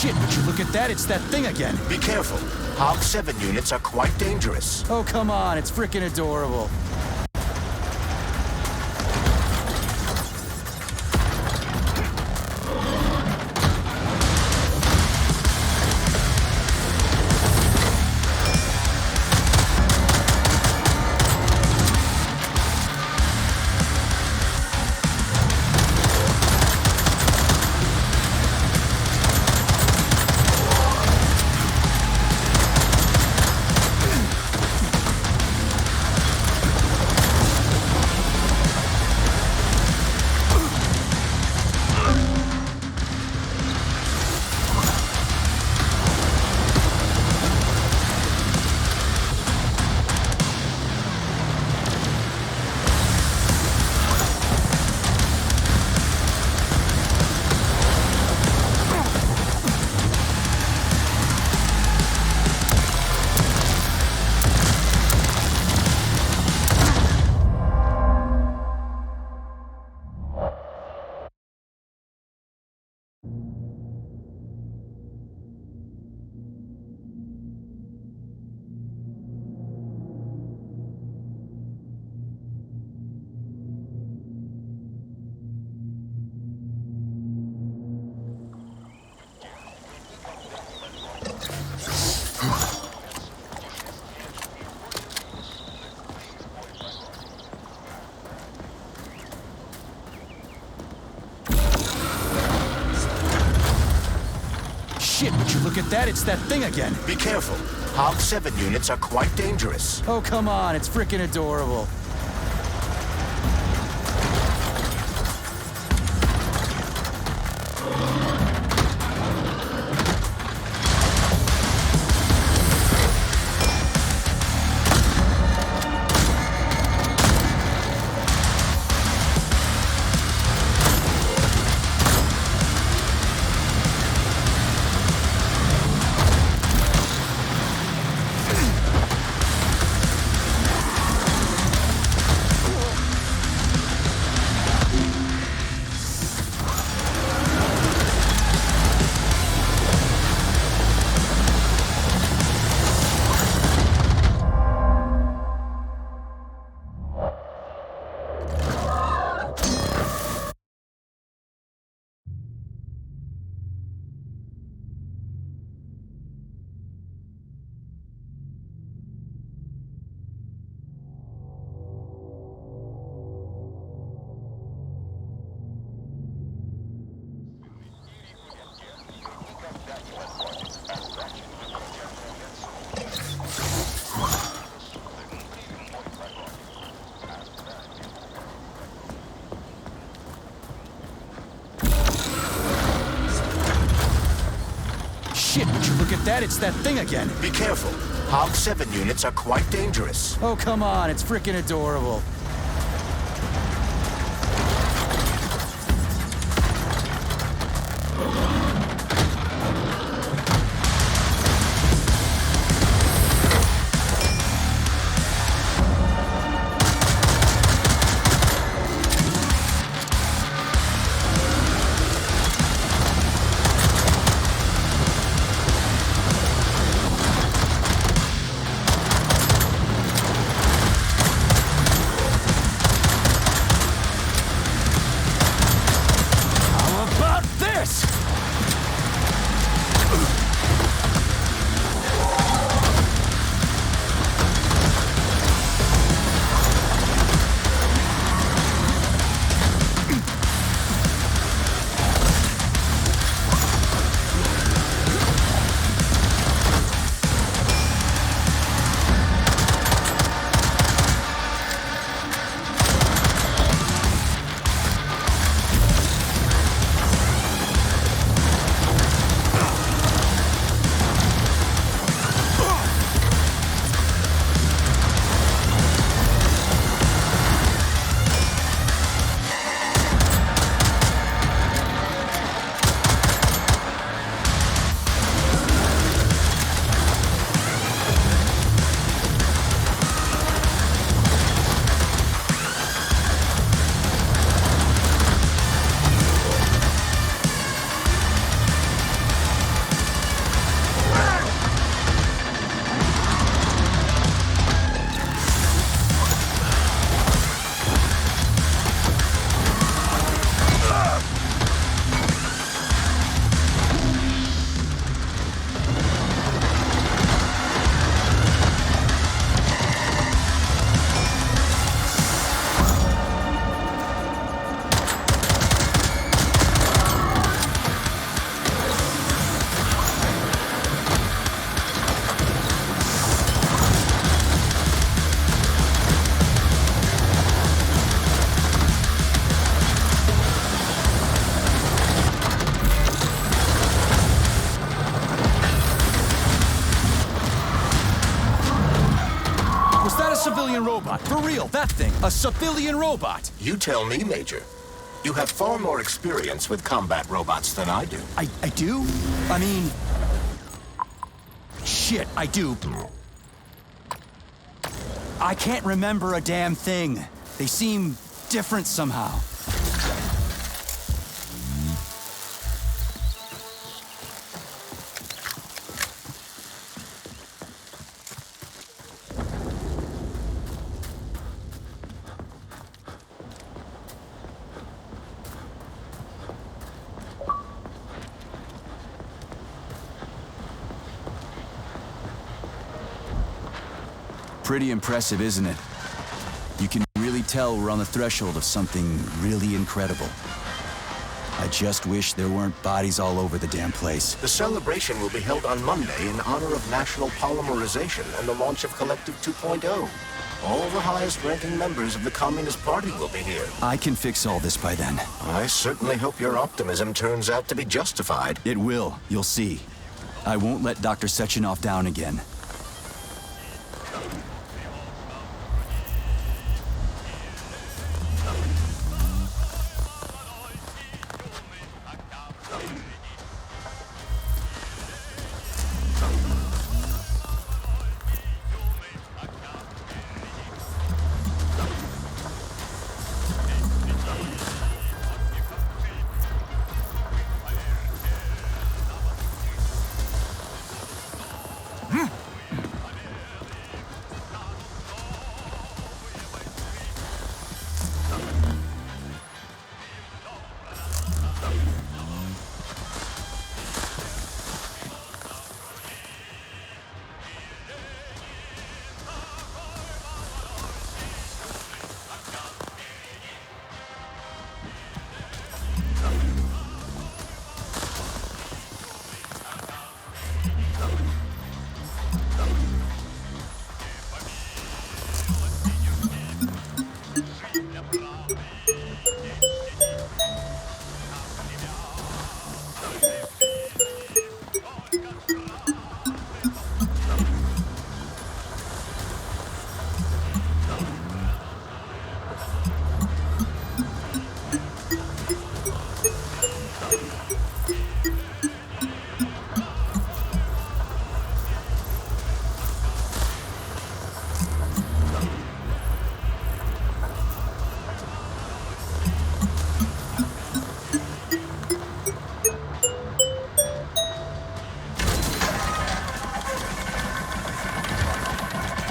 Shit, would you look at that? It's that thing again. Be careful. Hog 7 units are quite dangerous. Oh, come on, it's freaking adorable. Shit, would you look at that? It's that thing again. Be careful. Hog 7 units are quite dangerous. Oh, come on, it's freaking adorable. Shit, would you look at that? It's that thing again. Be careful. Hog 7 units are quite dangerous. Oh, come on, it's freaking adorable. Civilian robot. For real, that thing. A civilian robot. You tell me, Major. You have far more experience with combat robots than I do. I do? I mean... Shit, I do. I can't remember a damn thing. They seem different somehow. Pretty impressive, isn't it? You can really tell we're on the threshold of something really incredible. I just wish there weren't bodies all over the damn place. The celebration will be held on Monday in honor of National Polymerization and the launch of Collective 2.0. All the highest-ranking members of the Communist Party will be here. I can fix all this by then. I certainly hope your optimism turns out to be justified. It will, you'll see. I won't let Dr. Sechenov down again.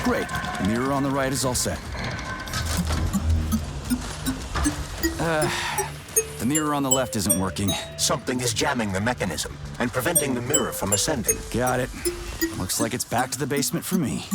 Great. The mirror on the right is all set. The mirror on the left isn't working. Something is jamming the mechanism and preventing the mirror from ascending. Got it. Looks like it's back to the basement for me.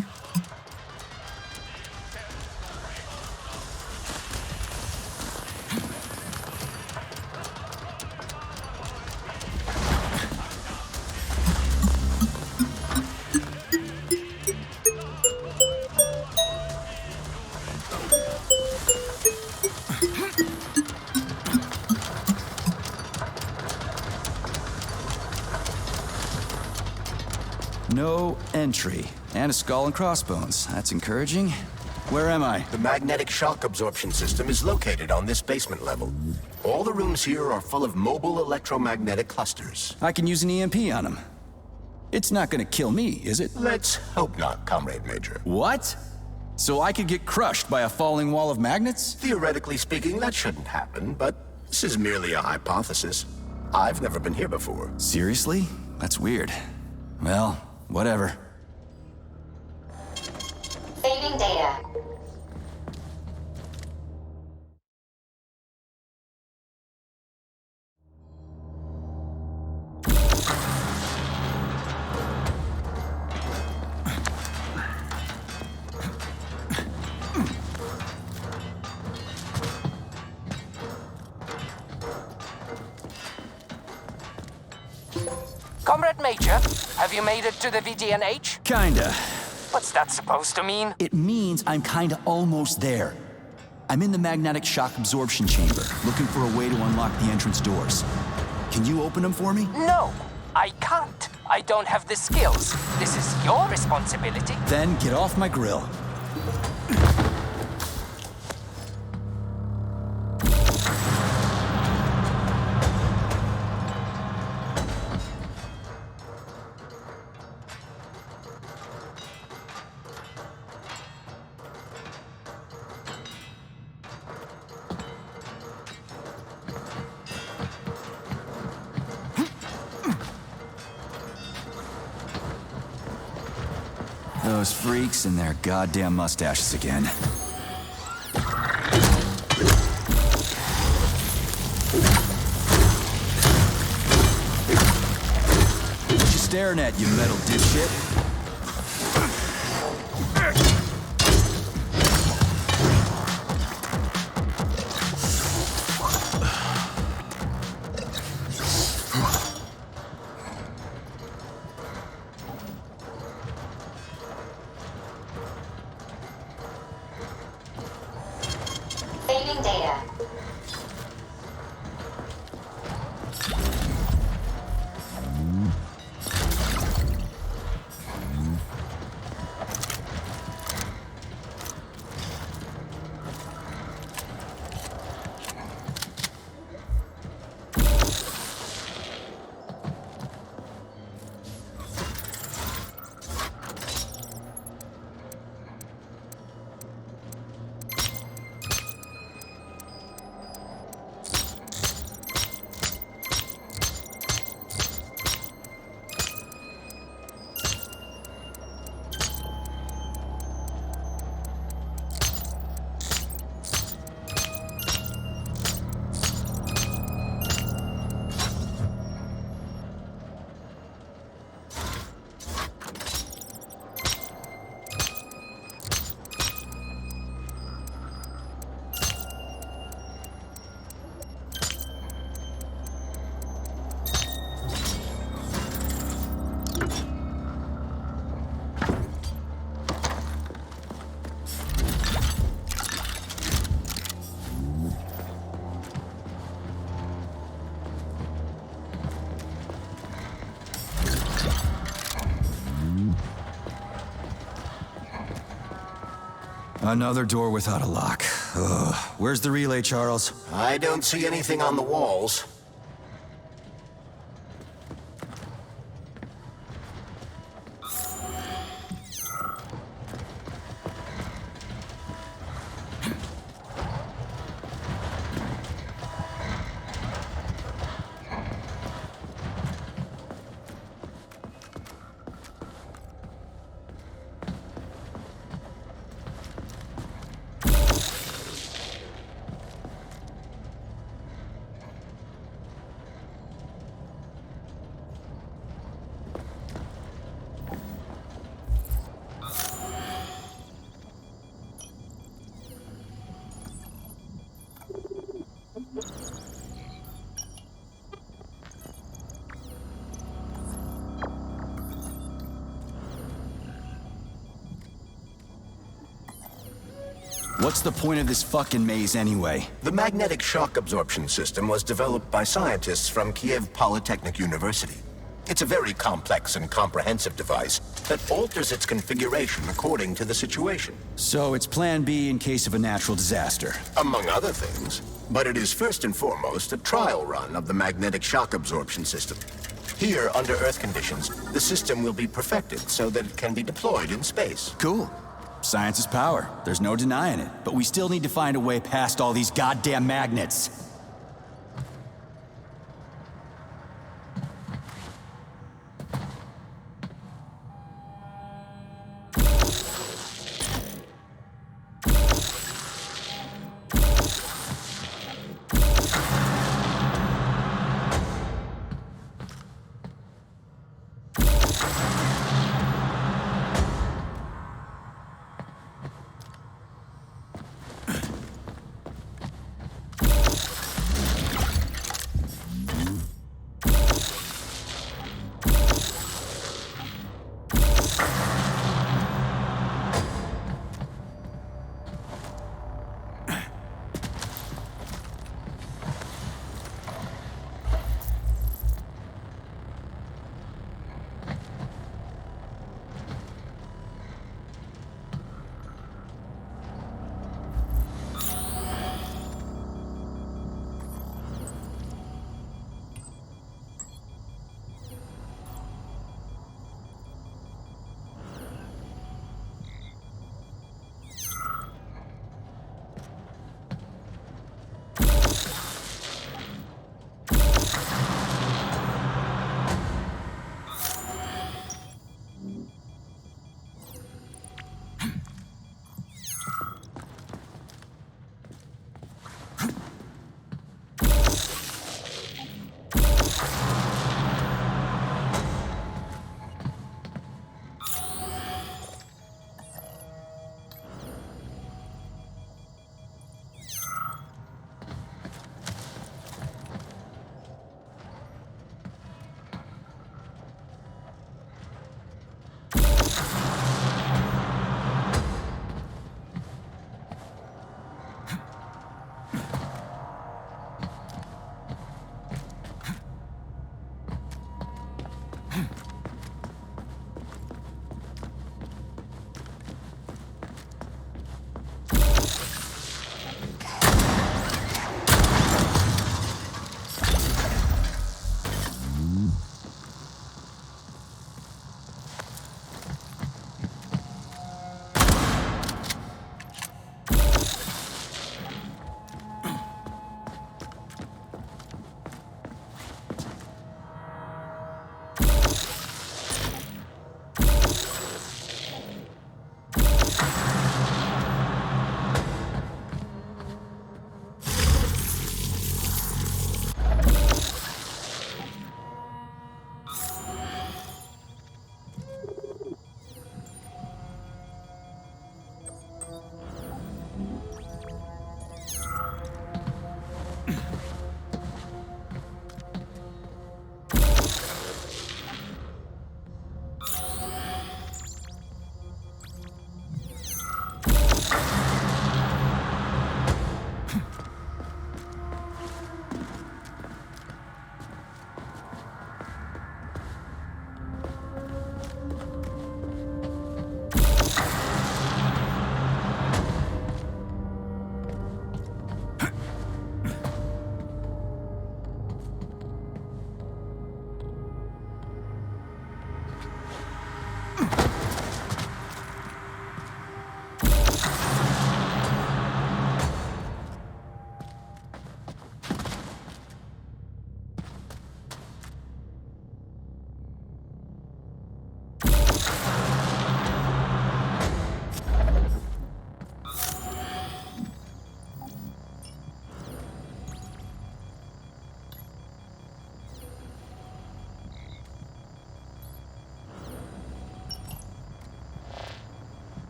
No entry. And a skull and crossbones. That's encouraging. Where am I? The magnetic shock absorption system is located on this basement level. All the rooms here are full of mobile electromagnetic clusters. I can use an EMP on them. It's not gonna kill me, is it? Let's hope not, Comrade Major. What? So I could get crushed by a falling wall of magnets? Theoretically speaking, that shouldn't happen, but this is merely a hypothesis. I've never been here before. Seriously? That's weird. Well, whatever. Saving data. Comrade Major, have you made it to the VDNH? Kinda. What's that supposed to mean? It means I'm kinda almost there. I'm in the magnetic shock absorption chamber, looking for a way to unlock the entrance doors. Can you open them for me? No, I can't. I don't have the skills. This is your responsibility. Then get off my grill. Those freaks and their goddamn mustaches again. What you staring at, you metal dipshit? Another door without a lock. Ugh. Where's the relay, Charles? I don't see anything on the walls. What's the point of this fucking maze anyway? The magnetic shock absorption system was developed by scientists from Kiev Polytechnic University. It's a very complex and comprehensive device that alters its configuration according to the situation. So it's plan B in case of a natural disaster. Among other things. But it is first and foremost a trial run of the magnetic shock absorption system. Here, under Earth conditions, the system will be perfected so that it can be deployed in space. Cool. Science is power. There's no denying it. But we still need to find a way past all these goddamn magnets.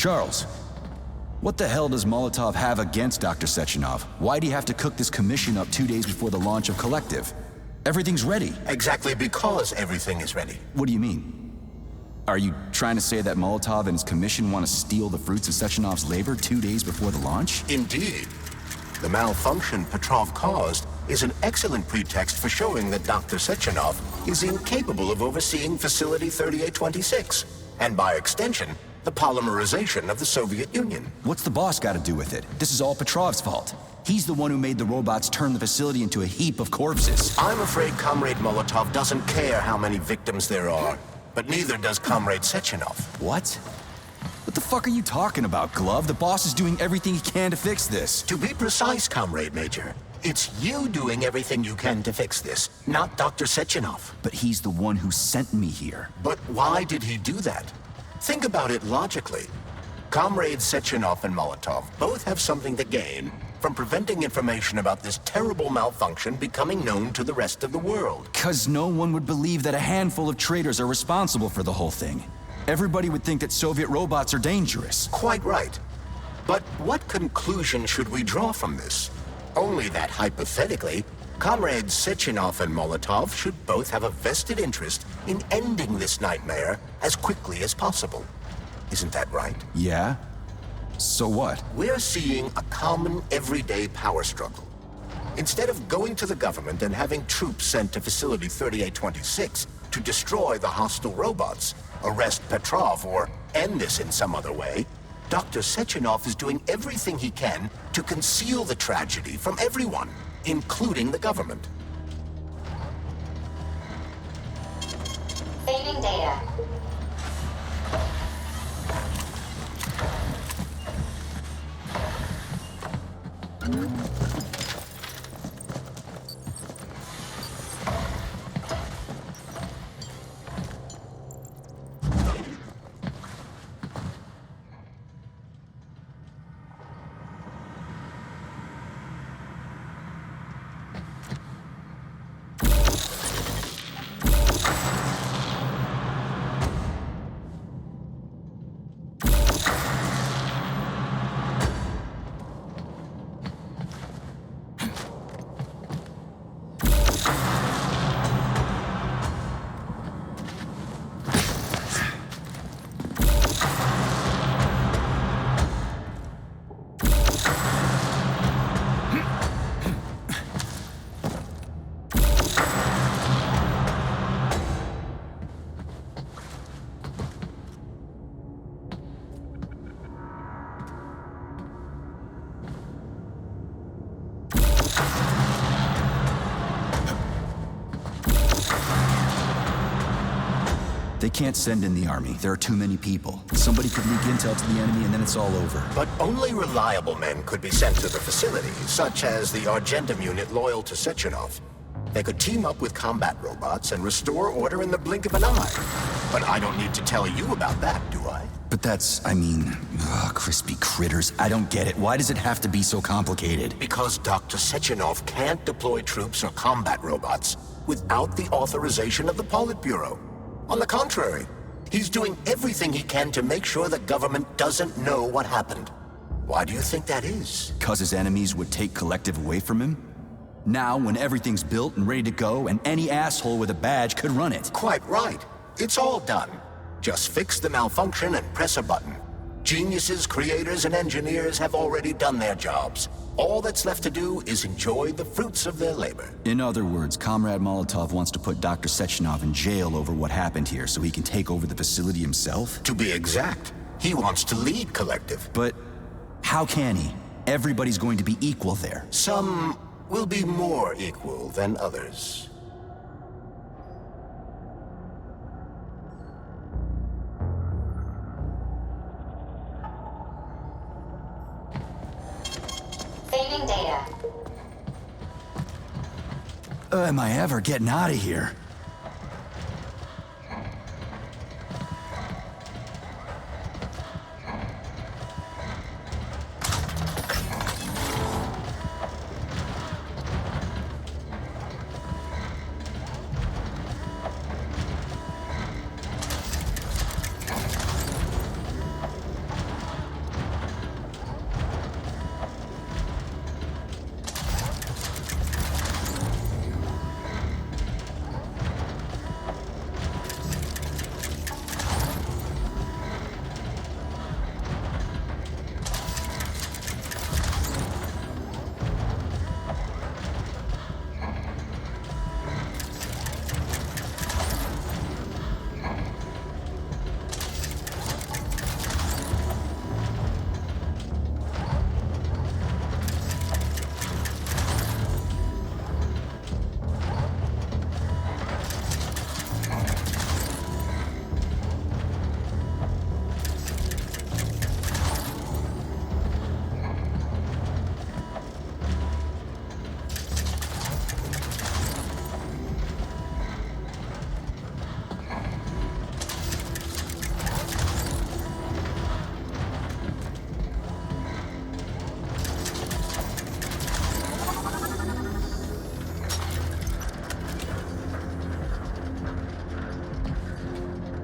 Charles, what the hell does Molotov have against Dr. Sechenov? Why'd he have to cook this commission up 2 days before the launch of Collective? Everything's ready. Exactly because everything is ready. What do you mean? Are you trying to say that Molotov and his commission want to steal the fruits of Sechenov's labor 2 days before the launch? Indeed. The malfunction Petrov caused is an excellent pretext for showing that Dr. Sechenov is incapable of overseeing Facility 3826, and by extension, the polymerization of the Soviet Union. What's the boss got to do with it? This is all Petrov's fault. He's the one who made the robots turn the facility into a heap of corpses. I'm afraid Comrade Molotov doesn't care how many victims there are, but neither does Comrade Sechenov. What? What the fuck are you talking about, Glove? The boss is doing everything he can to fix this. To be precise, Comrade Major, it's you doing everything you can to fix this, not Dr. Sechenov. But he's the one who sent me here. But why did he do that? Think about it logically. Comrades Sechenov and Molotov both have something to gain from preventing information about this terrible malfunction becoming known to the rest of the world. 'Cause no one would believe that a handful of traitors are responsible for the whole thing. Everybody would think that Soviet robots are dangerous. Quite right. But what conclusion should we draw from this? Only that hypothetically, Comrades Sechenov and Molotov should both have a vested interest in ending this nightmare as quickly as possible. Isn't that right? Yeah? So what? We're seeing a common everyday power struggle. Instead of going to the government and having troops sent to Facility 3826 to destroy the hostile robots, arrest Petrov, or end this in some other way, Dr. Sechenov is doing everything he can to conceal the tragedy from everyone, including the government. Saving data. They can't send in the army. There are too many people. Somebody could leak intel to the enemy and then it's all over. But only reliable men could be sent to the facility, such as the Argentum unit loyal to Sechenov. They could team up with combat robots and restore order in the blink of an eye. But I don't need to tell you about that, do I? But that's, crispy critters. I don't get it. Why does it have to be so complicated? Because Dr. Sechenov can't deploy troops or combat robots without the authorization of the Politburo. On the contrary, he's doing everything he can to make sure the government doesn't know what happened. Why do you think that is? 'Cause his enemies would take Collective away from him? Now, when everything's built and ready to go, and any asshole with a badge could run it. Quite right. It's all done. Just fix the malfunction and press a button. Geniuses, creators, and engineers have already done their jobs. All that's left to do is enjoy the fruits of their labor. In other words, Comrade Molotov wants to put Dr. Sechenov in jail over what happened here so he can take over the facility himself? To be exact, he wants to lead Collective. But how can he? Everybody's going to be equal there. Some will be more equal than others. Saving data. Am I ever getting out of here?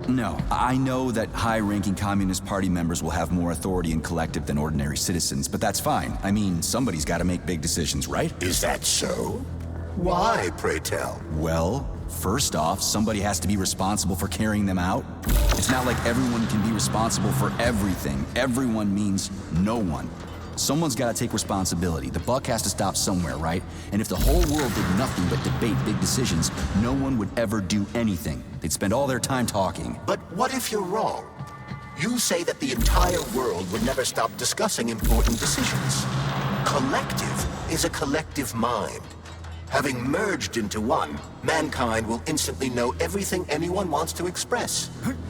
No, I know that high-ranking Communist Party members will have more authority in Collective than ordinary citizens, but that's fine. I mean, somebody's got to make big decisions, right? Is that so? Why, pray tell? Well, first off, somebody has to be responsible for carrying them out. It's not like everyone can be responsible for everything. Everyone means no one. Someone's got to take responsibility. The buck has to stop somewhere, right? And if the whole world did nothing but debate big decisions, no one would ever do anything. They'd spend all their time talking. But what if you're wrong? You say that the entire world would never stop discussing important decisions. Collective is a collective mind. Having merged into one, mankind will instantly know everything anyone wants to express.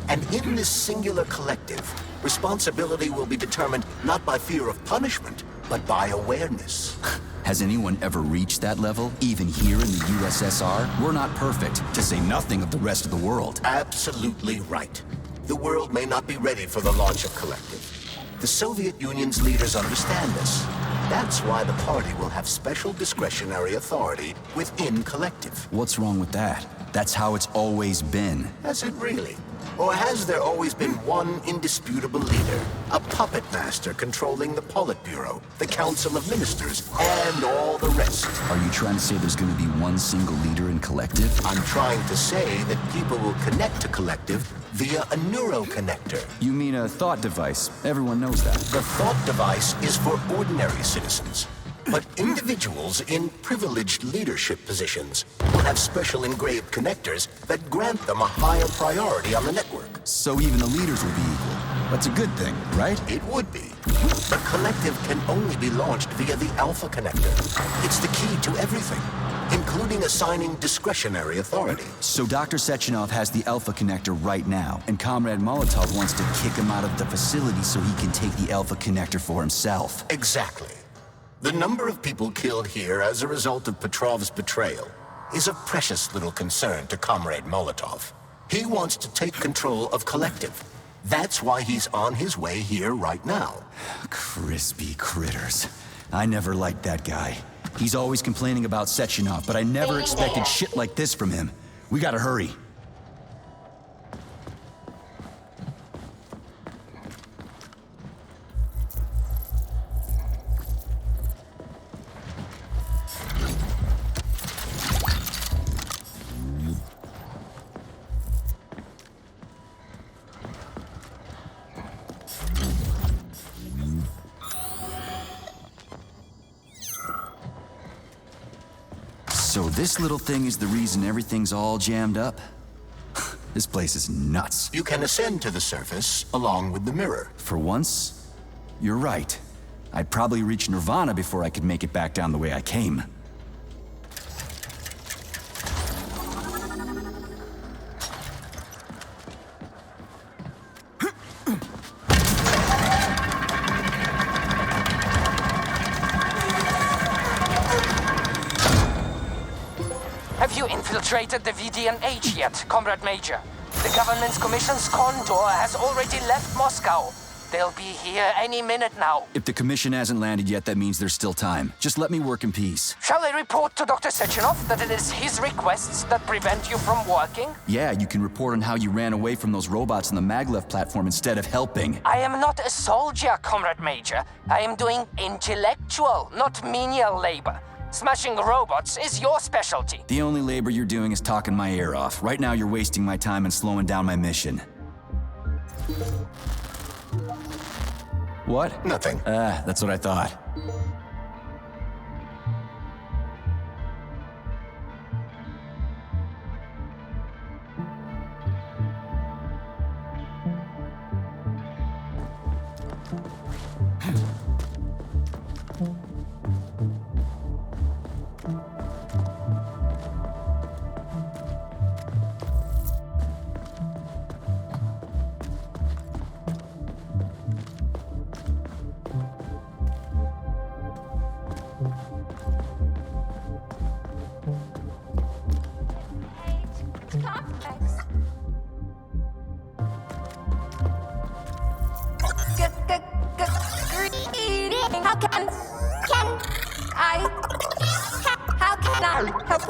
And in this singular collective, responsibility will be determined not by fear of punishment, but by awareness. Has anyone ever reached that level, even here in the USSR? We're not perfect, to say nothing of the rest of the world. Absolutely right. The world may not be ready for the launch of Collective. The Soviet Union's leaders understand this. That's why the party will have special discretionary authority within Collective. What's wrong with that? That's how it's always been. Has it really? Or has there always been one indisputable leader? A puppet master controlling the Politburo, the Council of Ministers, and all the rest? Are you trying to say there's going to be one single leader in Collective? I'm trying to say that people will connect to Collective via a neuroconnector. You mean a thought device. Everyone knows that. The thought device is for ordinary citizens. But individuals in privileged leadership positions will have special engraved connectors that grant them a higher priority on the network. So even the leaders will be equal. That's a good thing, right? It would be. But Collective can only be launched via the Alpha Connector. It's the key to everything, including assigning discretionary authority. So Dr. Sechenov has the Alpha Connector right now, and Comrade Molotov wants to kick him out of the facility so he can take the Alpha Connector for himself. Exactly. The number of people killed here as a result of Petrov's betrayal is a precious little concern to Comrade Molotov. He wants to take control of Collective. That's why he's on his way here right now. Crispy critters. I never liked that guy. He's always complaining about Sechenov, but I never expected shit like this from him. We gotta hurry. So this little thing is the reason everything's all jammed up? This place is nuts. You can ascend to the surface along with the mirror. For once, you're right. I'd probably reach Nirvana before I could make it back down the way I came. Have you infiltrated the VDNH yet, Comrade Major? The government's commission's condor has already left Moscow. They'll be here any minute now. If the commission hasn't landed yet, that means there's still time. Just let me work in peace. Shall I report to Dr. Sechenov that it is his requests that prevent you from working? Yeah, you can report on how you ran away from those robots on the maglev platform instead of helping. I am not a soldier, Comrade Major. I am doing intellectual, not menial labor. Smashing robots is your specialty. The only labor you're doing is talking my ear off. Right now you're wasting my time and slowing down my mission. What? Nothing. That's what I thought. It's complex. Greeting. How can I help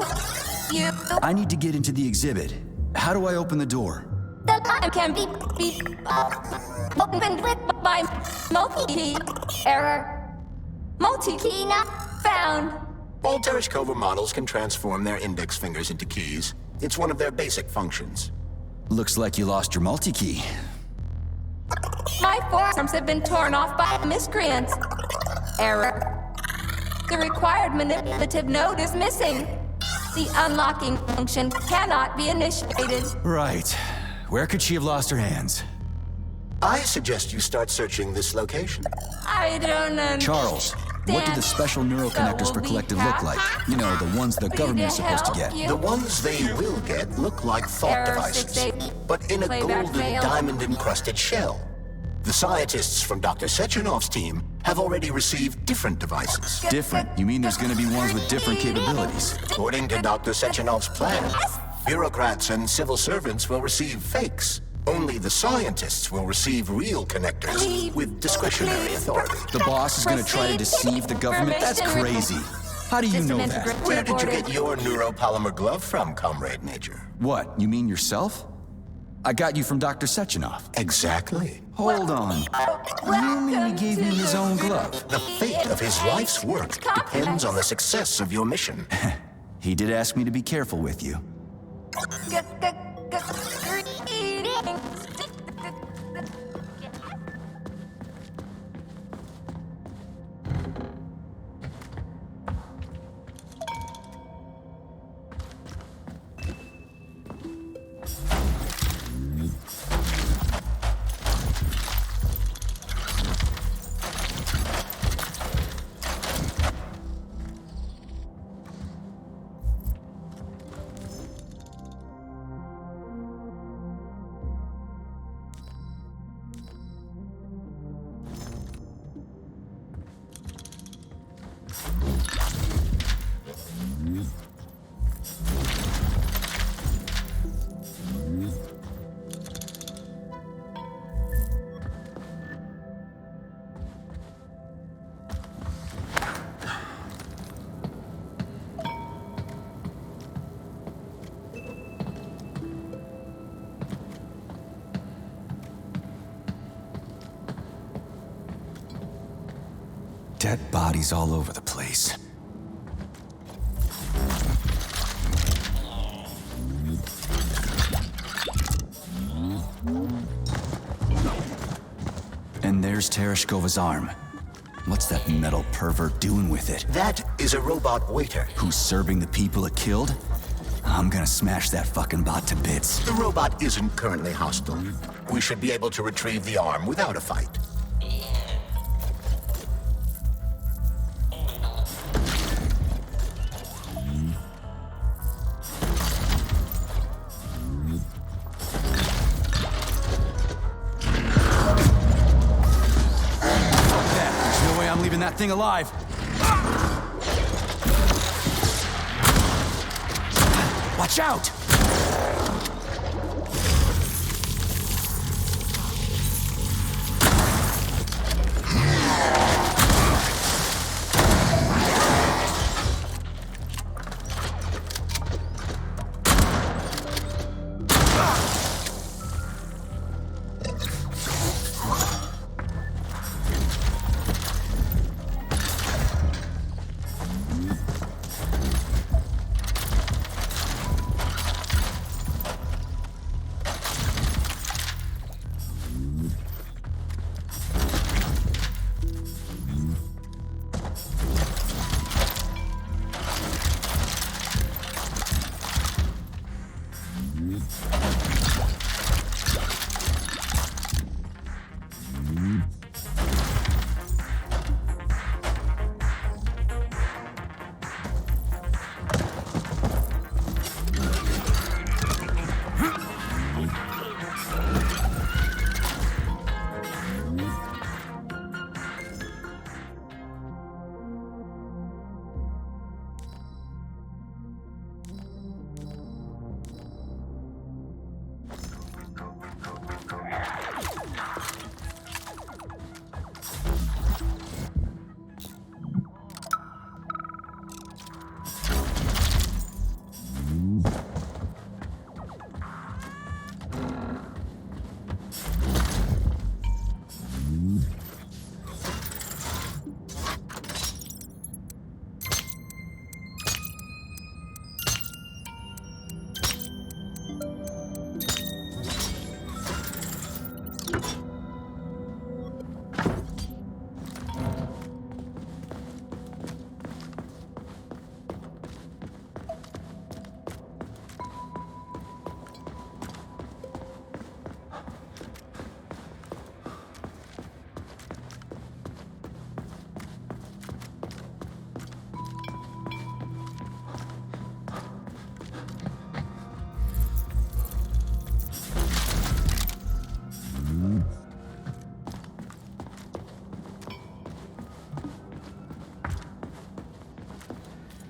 you? I need to get into the exhibit. How do I open the door? The can be opened with by multi-key. Error. Multi-key not found. All Tereshkova models can transform their index fingers into keys. It's one of their basic functions. Looks like you lost your multi-key. My forearms have been torn off by miscreants. Error. The required manipulative node is missing. The unlocking function cannot be initiated. Right. Where could she have lost her hands? I suggest you start searching this location. I don't understand. Charles, what do the special neuroconnectors for Collective look like? You know, the ones the government is supposed to get. The ones they will get look like thought Error devices, 68. but in a Playback golden failed. diamond-encrusted shell. The scientists from Dr. Sechenov's team have already received different devices. Different? You mean there's gonna be ones with different capabilities? According to Dr. Sechenov's plan, bureaucrats and civil servants will receive fakes. Only the scientists will receive real connectors with discretionary authority. The boss is gonna try to deceive the government? That's crazy. How do you know that? Where did you get your neuropolymer glove from, Comrade Major? What, you mean yourself? I got you from Dr. Sechenov. Exactly. Hold on. You mean he gave me his own glove? The fate of his life's work depends on the success of your mission. He did ask me to be careful with you. Dead bodies all over the place. And there's Tereshkova's arm. What's that metal pervert doing with it? That is a robot waiter. Who's serving the people it killed? I'm gonna smash that fucking bot to bits. The robot isn't currently hostile. We should be able to retrieve the arm without a fight. That thing alive. Watch out!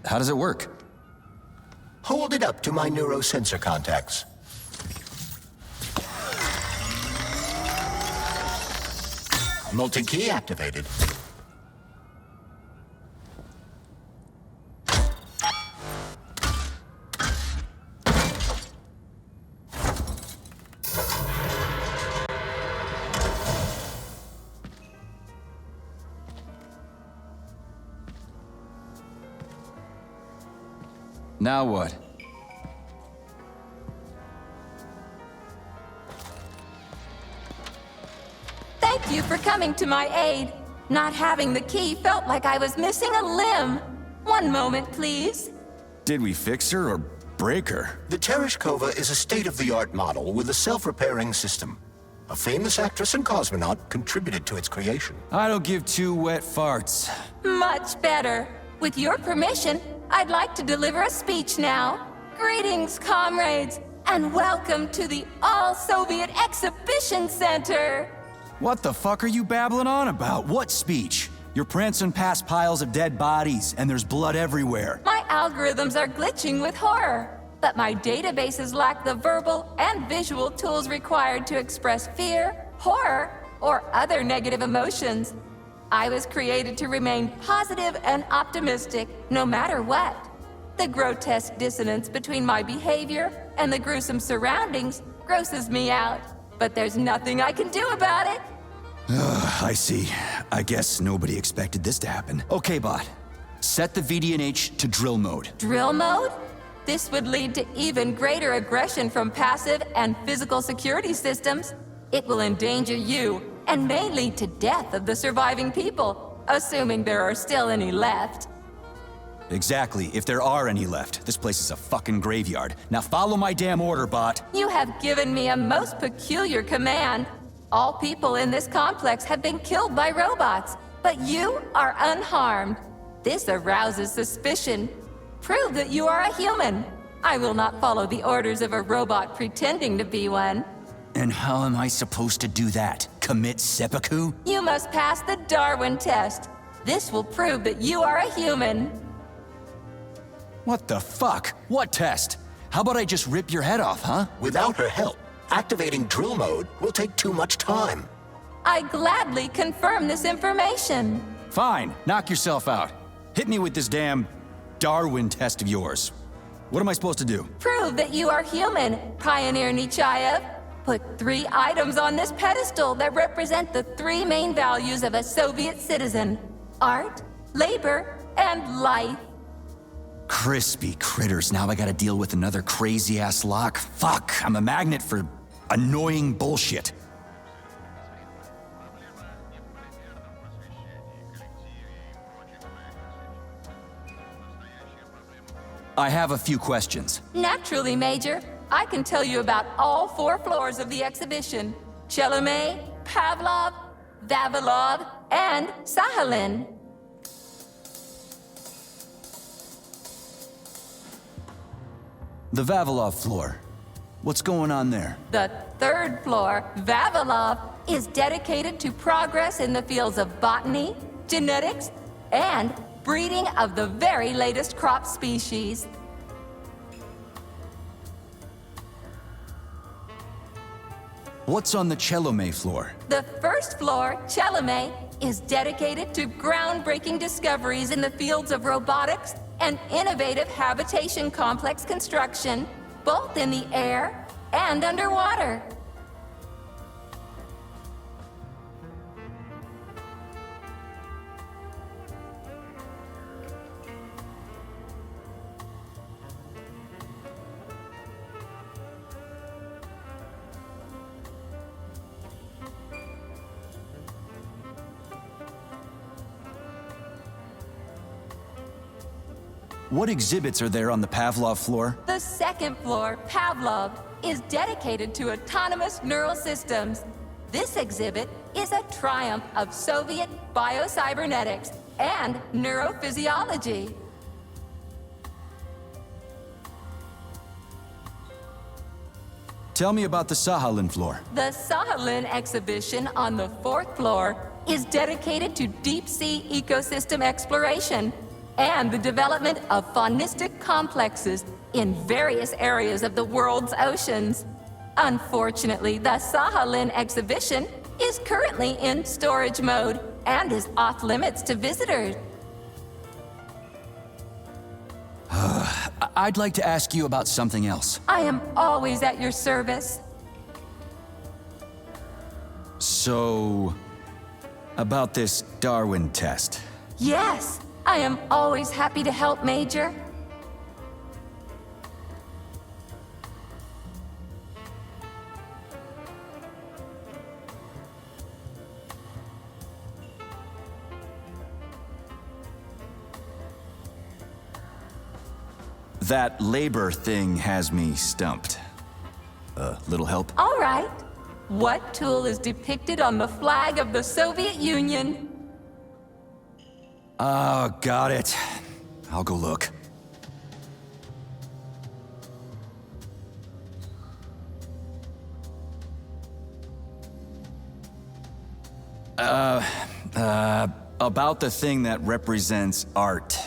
How does it work? Hold it up to my neurosensor contacts. Multi-key activated. Now what? Thank you for coming to my aid. Not having the key felt like I was missing a limb. One moment, please. Did we fix her or break her? The Tereshkova is a state-of-the-art model with a self-repairing system. A famous actress and cosmonaut contributed to its creation. I don't give two wet farts. Much better. With your permission, I'd like to deliver a speech now. Greetings, comrades, and welcome to the All-Soviet Exhibition Center. What the fuck are you babbling on about? What speech? You're prancing past piles of dead bodies, and there's blood everywhere. My algorithms are glitching with horror, but my databases lack the verbal and visual tools required to express fear, horror, or other negative emotions. I was created to remain positive and optimistic, no matter what. The grotesque dissonance between my behavior and the gruesome surroundings grosses me out, but there's nothing I can do about it. I see. I guess nobody expected this to happen. Okay, bot. Set the VDNH to drill mode. Drill mode? This would lead to even greater aggression from passive and physical security systems. It will endanger you and may lead to death of the surviving people, assuming there are still any left. Exactly, if there are any left. This place is a fucking graveyard. Now follow my damn order, bot. You have given me a most peculiar command. All people in this complex have been killed by robots, but you are unharmed. This arouses suspicion. Prove that you are a human. I will not follow the orders of a robot pretending to be one. And how am I supposed to do that? Commit seppuku? You must pass the Darwin test. This will prove that you are a human. What the fuck? What test? How about I just rip your head off, huh? Without her help, activating drill mode will take too much time. I gladly confirm this information. Fine, knock yourself out. Hit me with this damn Darwin test of yours. What am I supposed to do? Prove that you are human, Pioneer Nechayev. Put 3 items on this pedestal that represent the 3 main values of a Soviet citizen: art, labor, and life. Crispy critters, now I gotta deal with another crazy-ass lock. Fuck, I'm a magnet for annoying bullshit. I have a few questions. Naturally, Major. I can tell you about all 4 floors of the exhibition: Chelomey, Pavlov, Vavilov, and Sakhalin. The Vavilov floor. What's going on there? The 3rd floor, Vavilov, is dedicated to progress in the fields of botany, genetics, and breeding of the very latest crop species. What's on the Chelomey floor? The 1st floor, Chelomey, is dedicated to groundbreaking discoveries in the fields of robotics and innovative habitation complex construction, both in the air and underwater. What exhibits are there on the Pavlov floor? The 2nd floor, Pavlov, is dedicated to autonomous neural systems. This exhibit is a triumph of Soviet biocybernetics and neurophysiology. Tell me about the Sakhalin floor. The Sakhalin exhibition on the 4th floor is dedicated to deep-sea ecosystem exploration. and the development of faunistic complexes in various areas of the world's oceans. Unfortunately, the Sahalin exhibition is currently in storage mode and is off limits to visitors. I'd like to ask you about something else. I am always at your service. So, about this Darwin test. Yes, I am always happy to help, Major. That labor thing has me stumped. Little help? All right. What tool is depicted on the flag of the Soviet Union? Oh, got it. I'll go look. About the thing that represents art.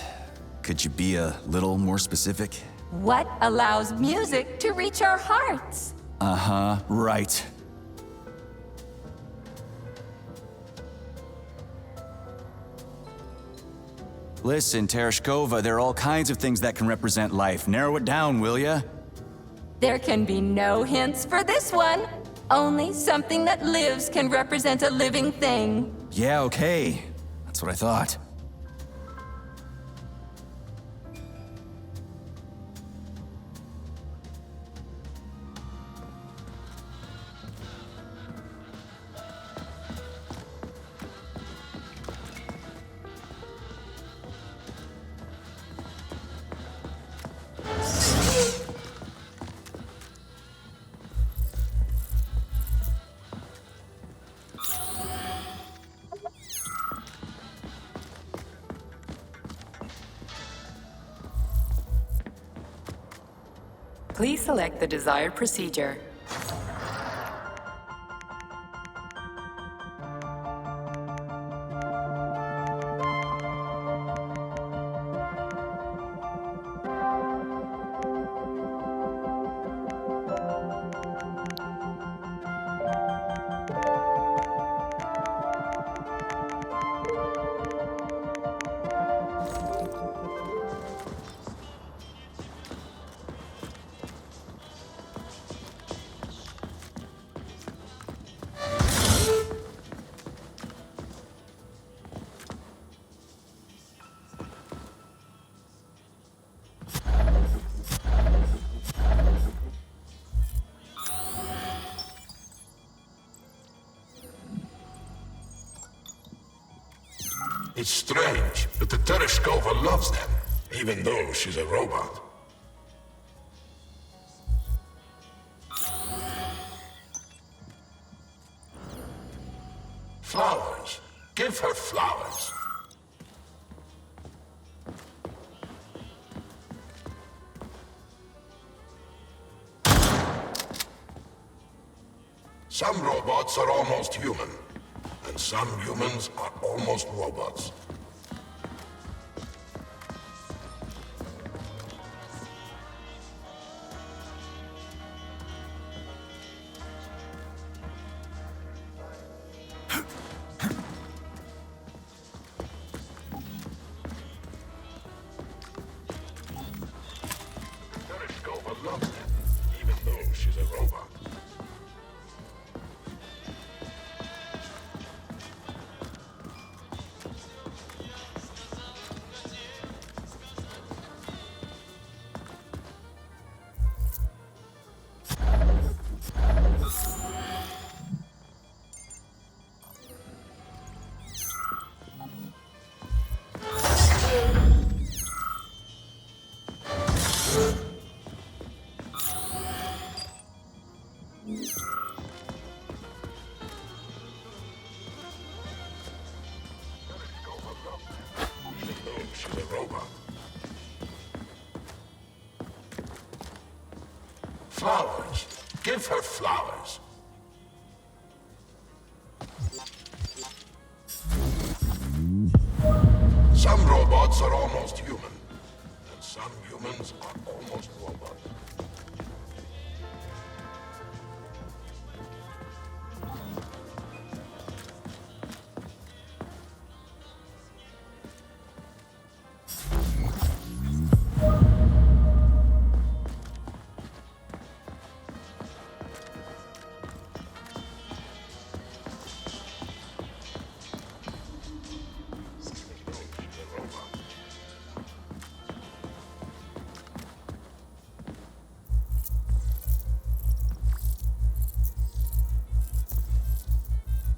Could you be a little more specific? What allows music to reach our hearts? Uh-huh, right. Listen, Tereshkova, there are all kinds of things that can represent life. Narrow it down, will ya? There can be no hints for this one. Only something that lives can represent a living thing. Yeah, okay. That's what I thought. Please select the desired procedure. It's strange, but the Tereshkova loves them, even though she's a robot. Flowers. Give her flowers. Some robots are almost human, and some humans are almost robots. Tereshkova loves them, even though she's a robot. Even though she's a robot. Flowers. Give her flowers. Some robots are almost human, and some humans are almost robots.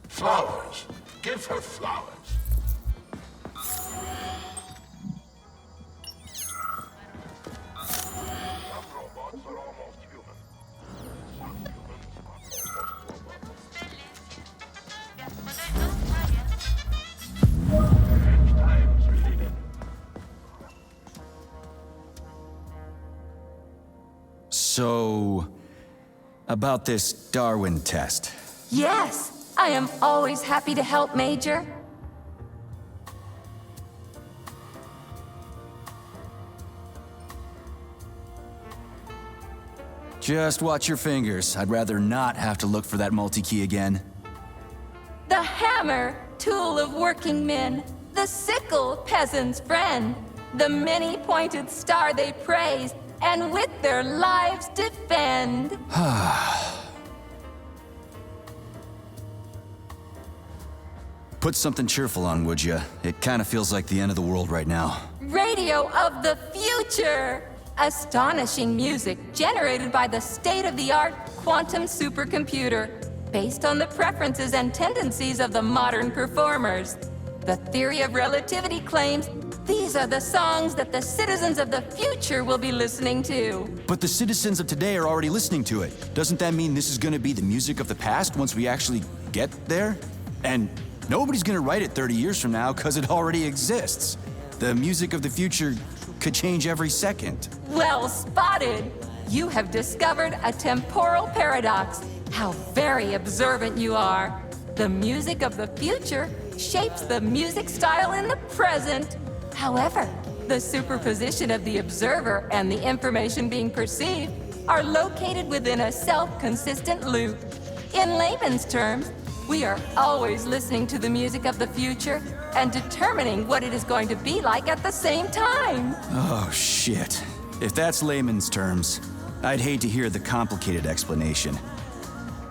Flowers. Give her flowers. Some robots are almost human. Some humans are almost robots. Strange times we live in. So, about this Darwin test. Yes, I am always happy to help, Major. Just watch your fingers. I'd rather not have to look for that multi-key again. The hammer, tool of working men. The sickle, peasant's friend. The many-pointed star they praise, and with their lives defend. Put something cheerful on, would ya? It kind of feels like the end of the world right now. Radio of the future! Astonishing music generated by the state-of-the-art quantum supercomputer, based on the preferences and tendencies of the modern performers. The theory of relativity claims these are the songs that the citizens of the future will be listening to. But the citizens of today are already listening to it. Doesn't that mean this is gonna be the music of the past once we actually get there? And nobody's gonna write it 30 years from now because it already exists. The music of the future could change every second. Well spotted! You have discovered a temporal paradox. How very observant you are. The music of the future shapes the music style in the present. However, the superposition of the observer and the information being perceived are located within a self-consistent loop. In layman's terms, we are always listening to the music of the future and determining what it is going to be like at the same time. Oh, shit. If that's layman's terms, I'd hate to hear the complicated explanation.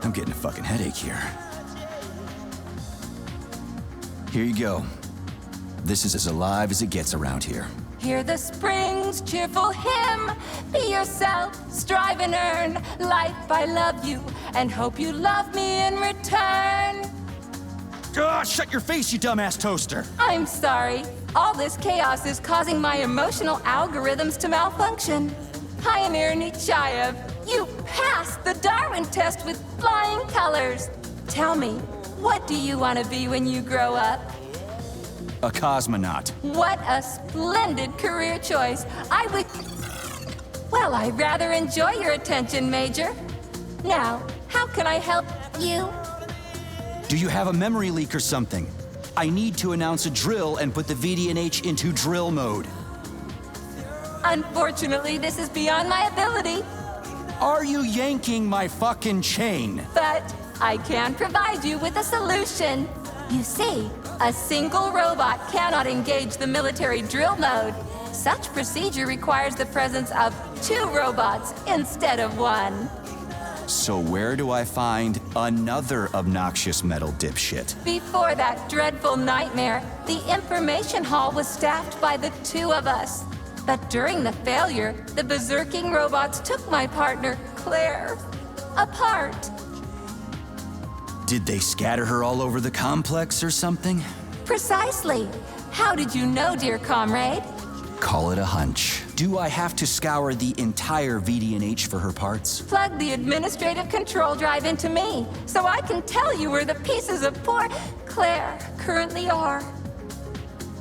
I'm getting a fucking headache here. Here you go. This is as alive as it gets around here. Hear the spring's cheerful hymn. Be yourself, strive and earn. Life, I love you, and hope you love me in return. Ah, shut your face, you dumbass toaster! I'm sorry. All this chaos is causing my emotional algorithms to malfunction. Pioneer Nechayev, you passed the Darwin test with flying colors. Tell me, what do you want to be when you grow up? A cosmonaut. What a splendid career choice. Well, I rather enjoy your attention, Major. Now, how can I help you? Do you have a memory leak or something? I need to announce a drill and put the VDNH into drill mode. Unfortunately, this is beyond my ability, Are you yanking my fucking chain? but I can provide you with a solution. You see, a single robot cannot engage the military drill mode. Such procedure requires the presence of 2 robots instead of 1. So where do I find another obnoxious metal dipshit? Before that dreadful nightmare, the information hall was staffed by the 2 of us. But during the failure, the berserking robots took my partner, Claire, apart. Did they scatter her all over the complex or something? Precisely. How did you know, dear comrade? Call it a hunch. Do I have to scour the entire VDNH for her parts? Plug the administrative control drive into me, so I can tell you where the pieces of poor Claire currently are.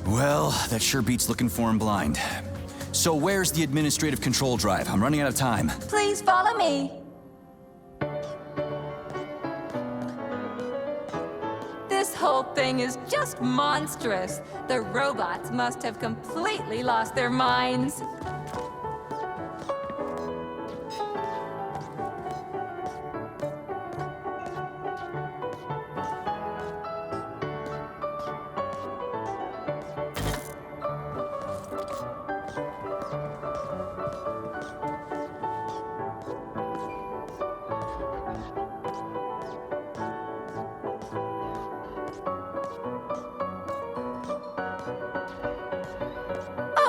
Well, that sure beats looking for him blind. So where's the administrative control drive? I'm running out of time. Please follow me. This whole thing is just monstrous. The robots must have completely lost their minds.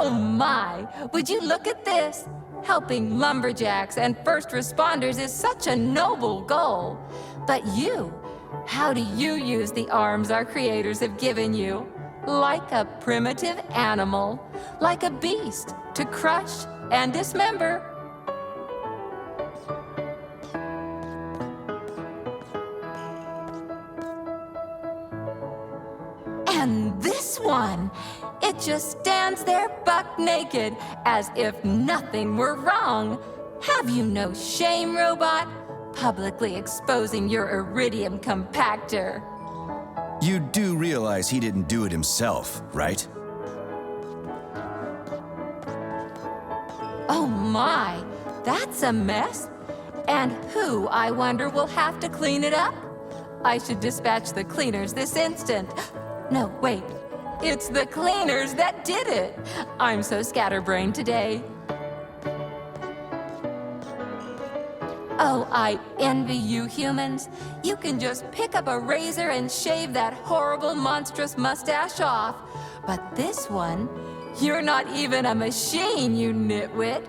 Oh my! Would you look at this? Helping lumberjacks and first responders is such a noble goal. But you, how do you use the arms our creators have given you? Like a primitive animal, like a beast, to crush and dismember. And this one, it just stands there buck naked, as if nothing were wrong. Have you no shame, robot? Publicly exposing your iridium compactor. You do realize he didn't do it himself, right? Oh my, that's a mess. And who, I wonder, will have to clean it up? I should dispatch the cleaners this instant. No, wait. It's the cleaners that did it. I'm so scatterbrained today. Oh, I envy you humans. You can just pick up a razor and shave that horrible, monstrous mustache off. But this one, you're not even a machine, you nitwit.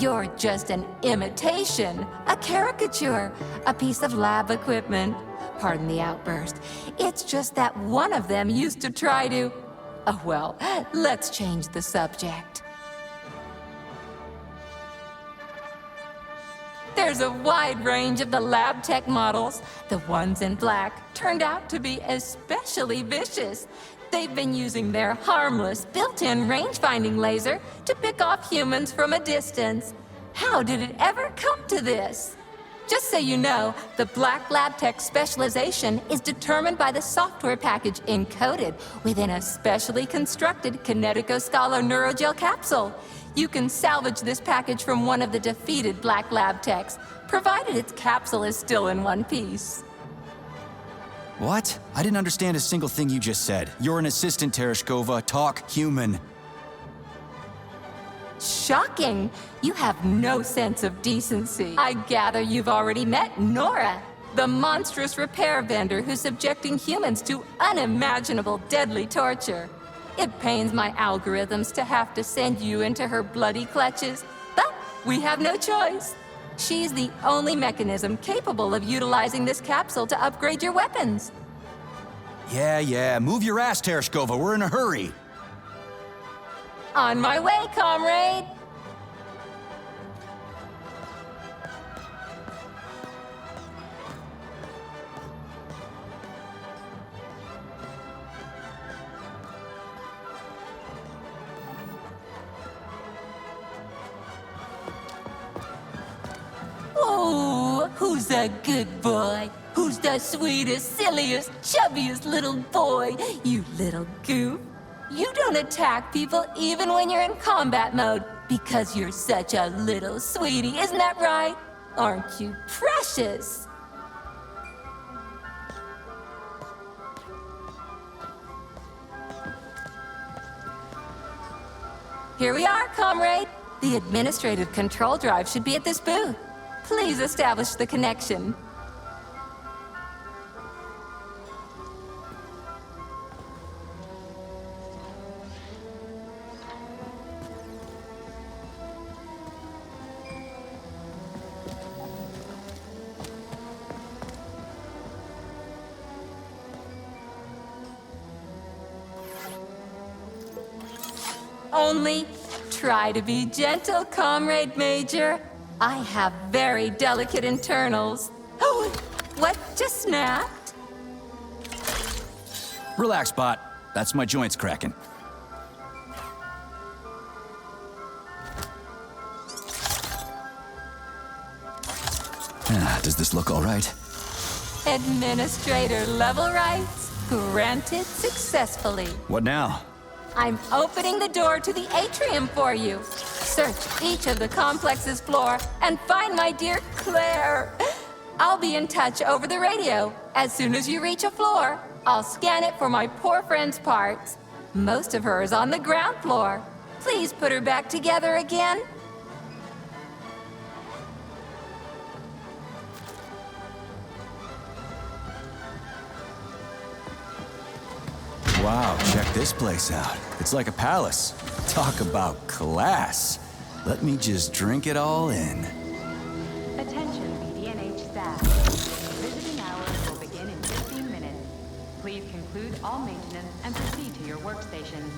You're just an imitation, a caricature, a piece of lab equipment. Pardon the outburst. It's just that one of them used to try to... Oh, well, let's change the subject. There's a wide range of the lab tech models. The ones in black turned out to be especially vicious. They've been using their harmless, built-in range-finding laser to pick off humans from a distance. How did it ever come to this? Just so you know, the Black Lab Tech specialization is determined by the software package encoded within a specially constructed Kinetico-Scala Neurogel capsule. You can salvage this package from one of the defeated Black Lab Techs, provided its capsule is still in one piece. What? I didn't understand a single thing you just said. You're an assistant, Tereshkova. Talk human. Shocking! You have no sense of decency. I gather you've already met Nora, the monstrous repair vendor who's subjecting humans to unimaginable deadly torture. It pains my algorithms to have to send you into her bloody clutches, but we have no choice. She's the only mechanism capable of utilizing this capsule to upgrade your weapons. Yeah, move your ass, Tereshkova. We're in a hurry. On my way, comrade! Oh, who's a good boy? Who's the sweetest, silliest, chubbiest little boy? You little goof. You don't attack people even when you're in combat mode because you're such a little sweetie, isn't that right? Aren't you precious? Here we are, comrade. The administrative control drive should be at this booth. Please establish the connection. Only try to be gentle, Comrade Major. I have very delicate internals. Oh, what just snapped? Relax, bot. That's my joints cracking. Does this look all right? Administrator level rights? Granted successfully. What now? I'm opening the door to the atrium for you. Search each of the complex's floor and find my dear Claire. I'll be in touch over the radio. As soon as you reach a floor, I'll scan it for my poor friend's parts. Most of her is on the ground floor. Please put her back together again. Wow, check this place out. It's like a palace. Talk about class. Let me just drink it all in. Attention, BDNH staff. Visiting hours will begin in 15 minutes. Please conclude all maintenance and proceed to your workstations.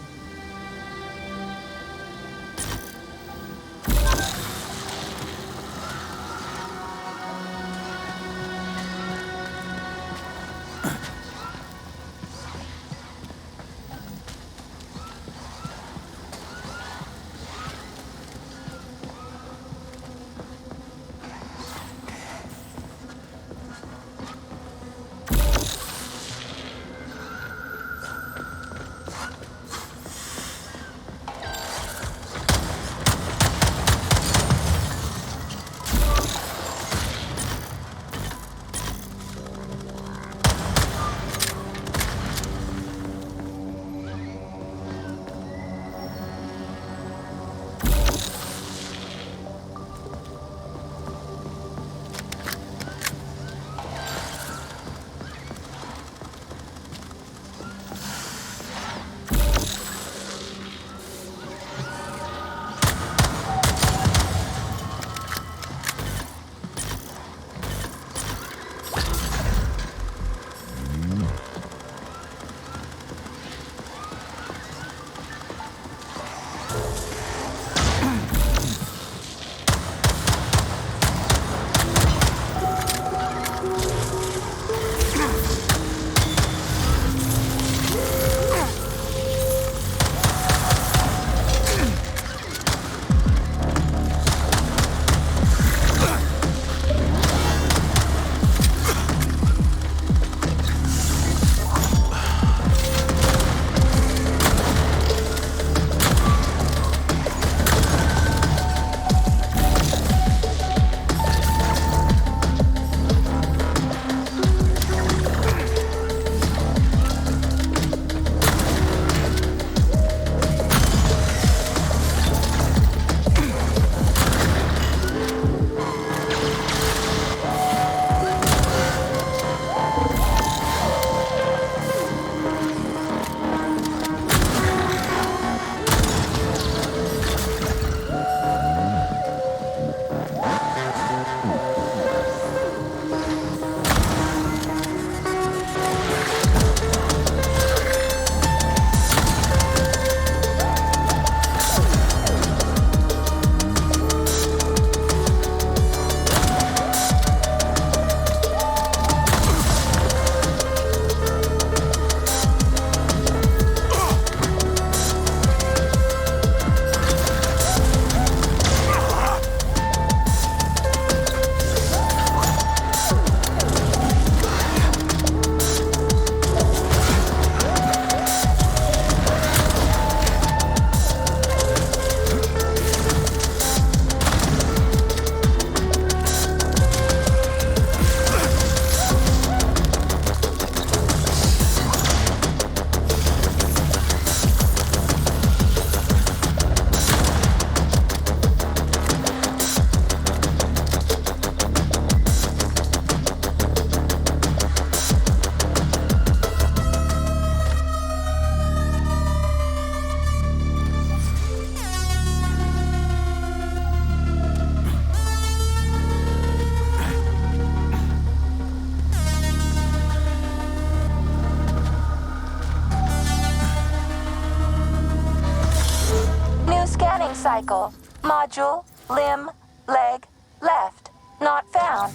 cycle. Module, limb, leg, left. Not found.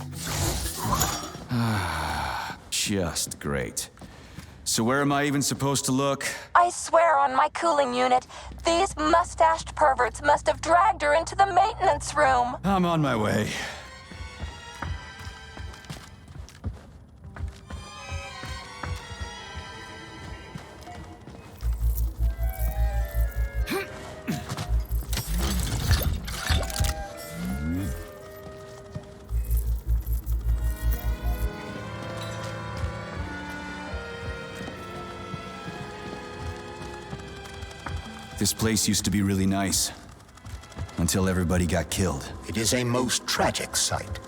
Just great. So where am I even supposed to look? I swear on my cooling unit, these mustached perverts must have dragged her into the maintenance room. I'm on my way. This place used to be really nice. Until everybody got killed. It is a most tragic sight.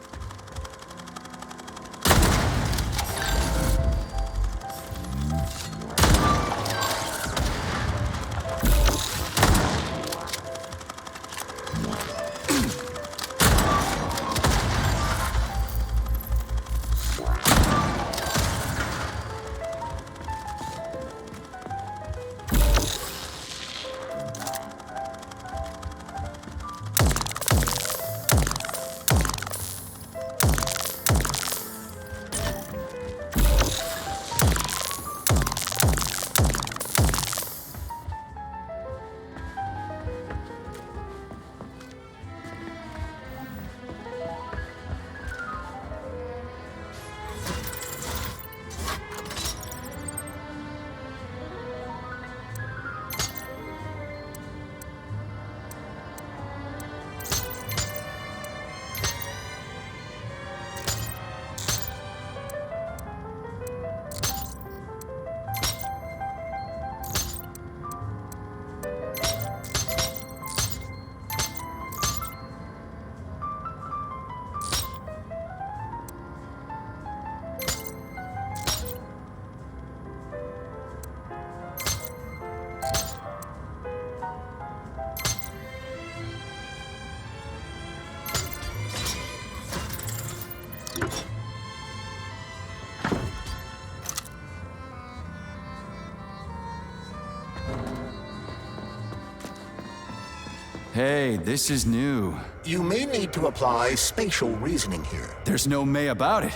Hey, this is new. You may need to apply spatial reasoning here. There's no may about it.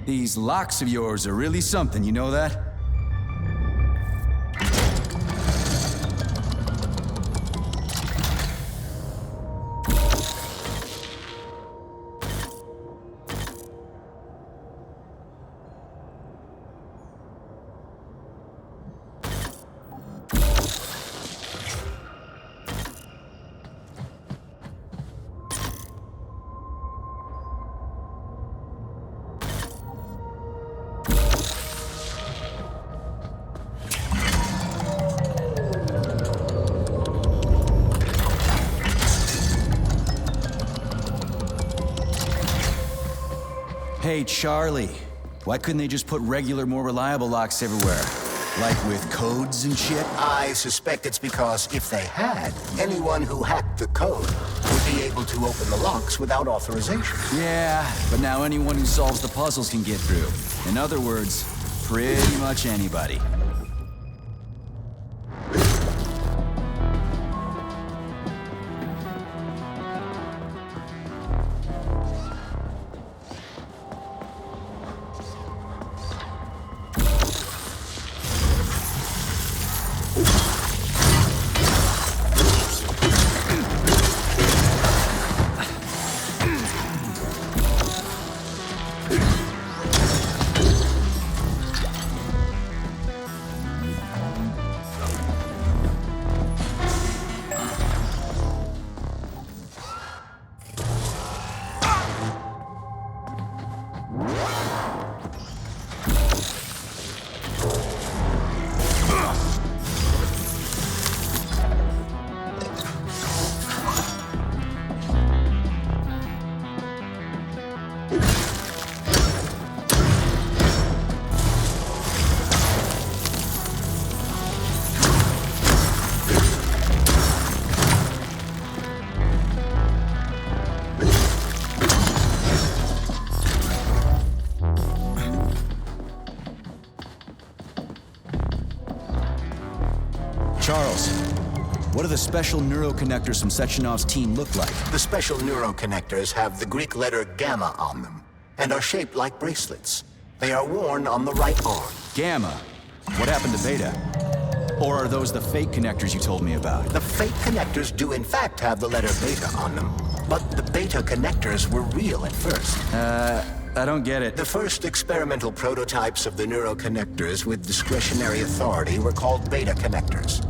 These locks of yours are really something, you know that? Hey, Charlie. Why couldn't they just put regular, more reliable locks everywhere? Like with codes and shit? I suspect it's because if they had, anyone who hacked the code would be able to open the locks without authorization. Yeah, but now anyone who solves the puzzles can get through. In other words, pretty much anybody. Charles, what do the special neuroconnectors from Sechenov's team look like? The special neuroconnectors have the Greek letter gamma on them and are shaped like bracelets. They are worn on the right arm. Gamma? What happened to Beta? Or are those the fake connectors you told me about? The fake connectors do in fact have the letter beta on them, but the beta connectors were real at first. I don't get it. The first experimental prototypes of the neuroconnectors with discretionary authority were called beta connectors.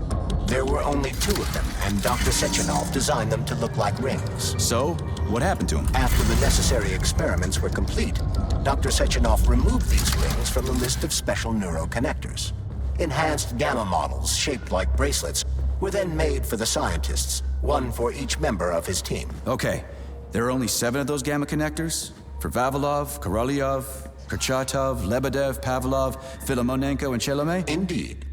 There were only 2 of them, and Dr. Sechenov designed them to look like rings. So, what happened to them? After the necessary experiments were complete, Dr. Sechenov removed these rings from the list of special neuroconnectors. Enhanced gamma models, shaped like bracelets, were then made for the scientists, one for each member of his team. Okay, there are only 7 of those gamma connectors? For Vavilov, Korolyov, Kurchatov, Lebedev, Pavlov, Filomonenko, and Chelomey? Indeed.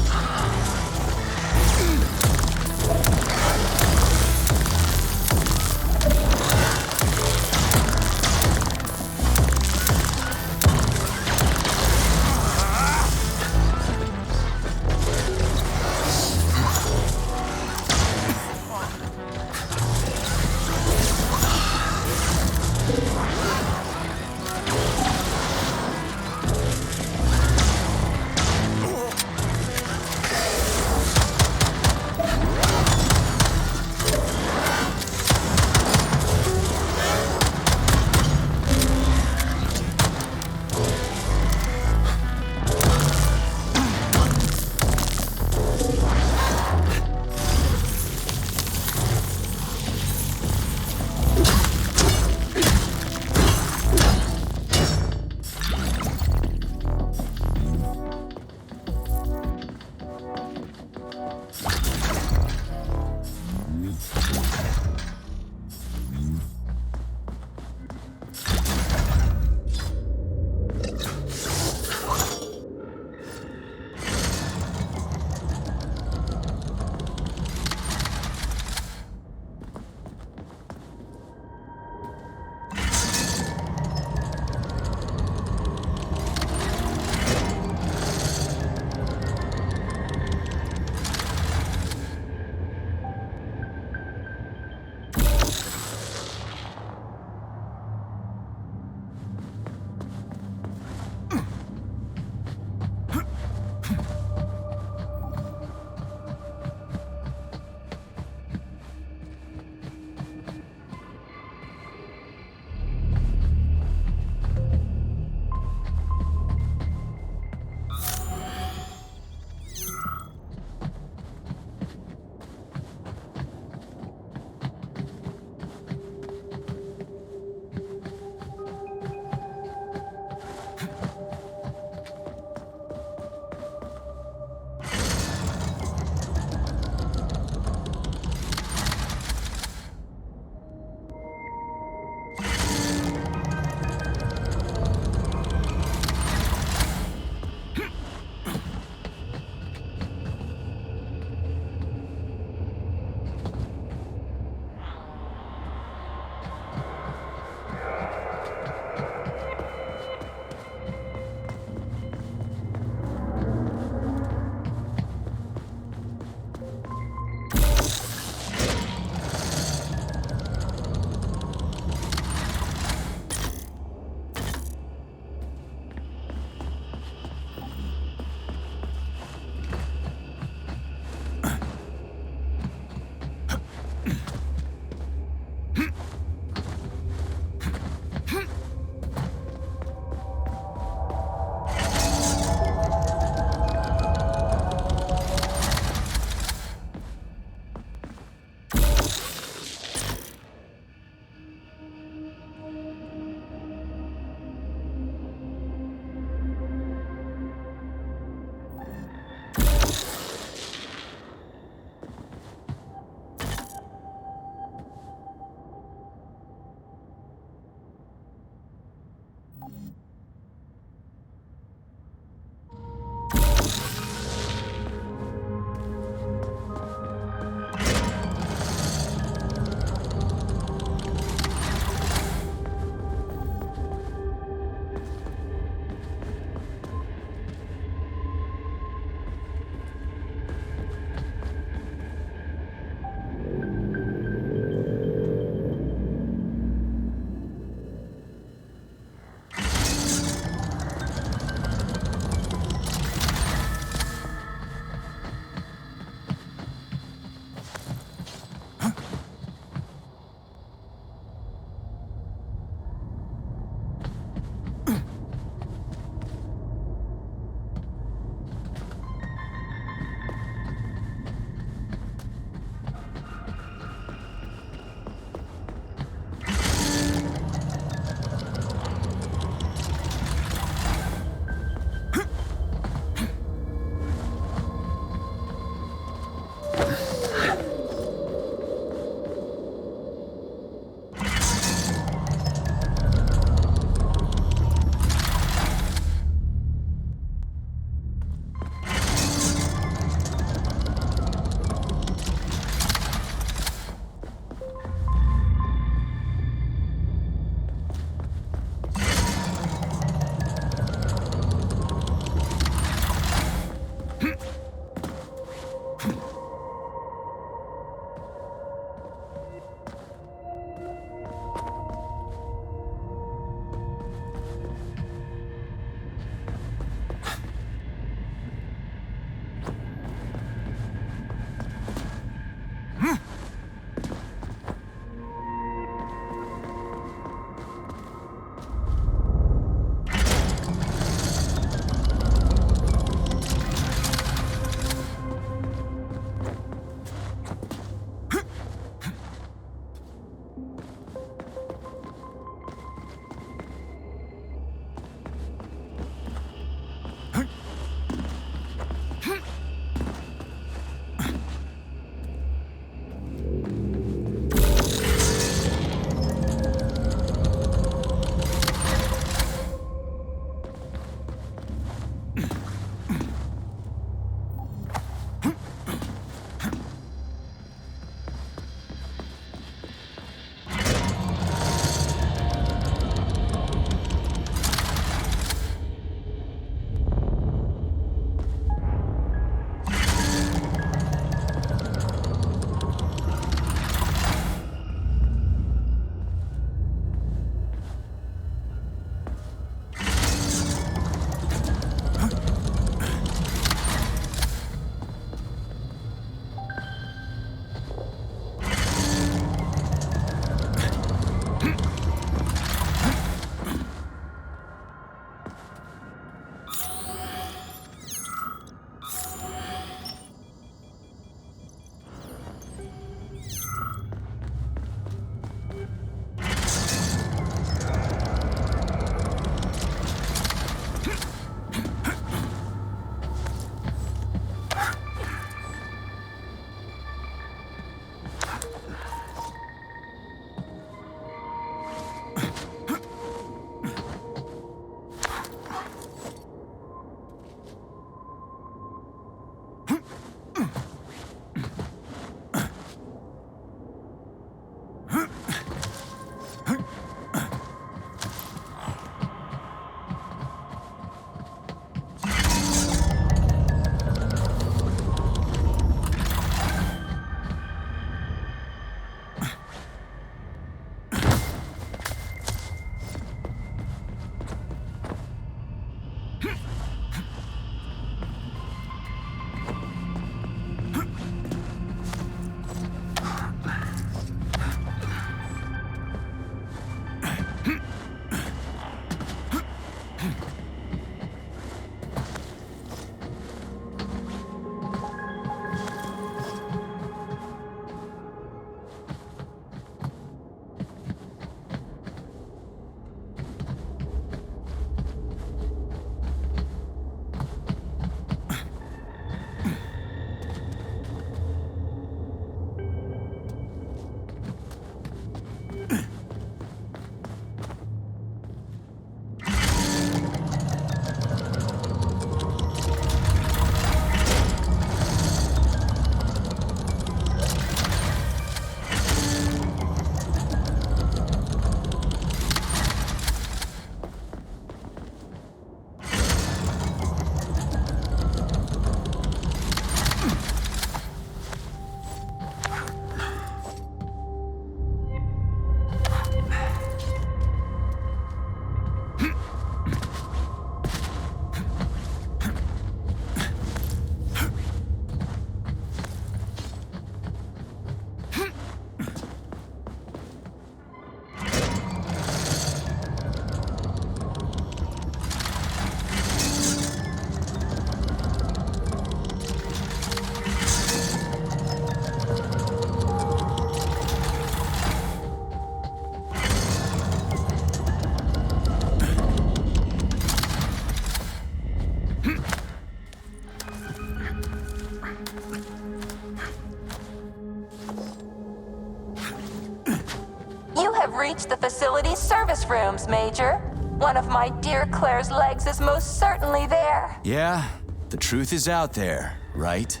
facility service rooms, Major. One of my dear Claire's legs is most certainly there. Yeah, the truth is out there, right?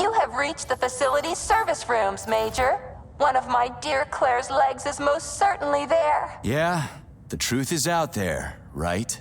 You have reached the facility service rooms, Major. One of my dear Claire's legs is most certainly there. Yeah, the truth is out there, right?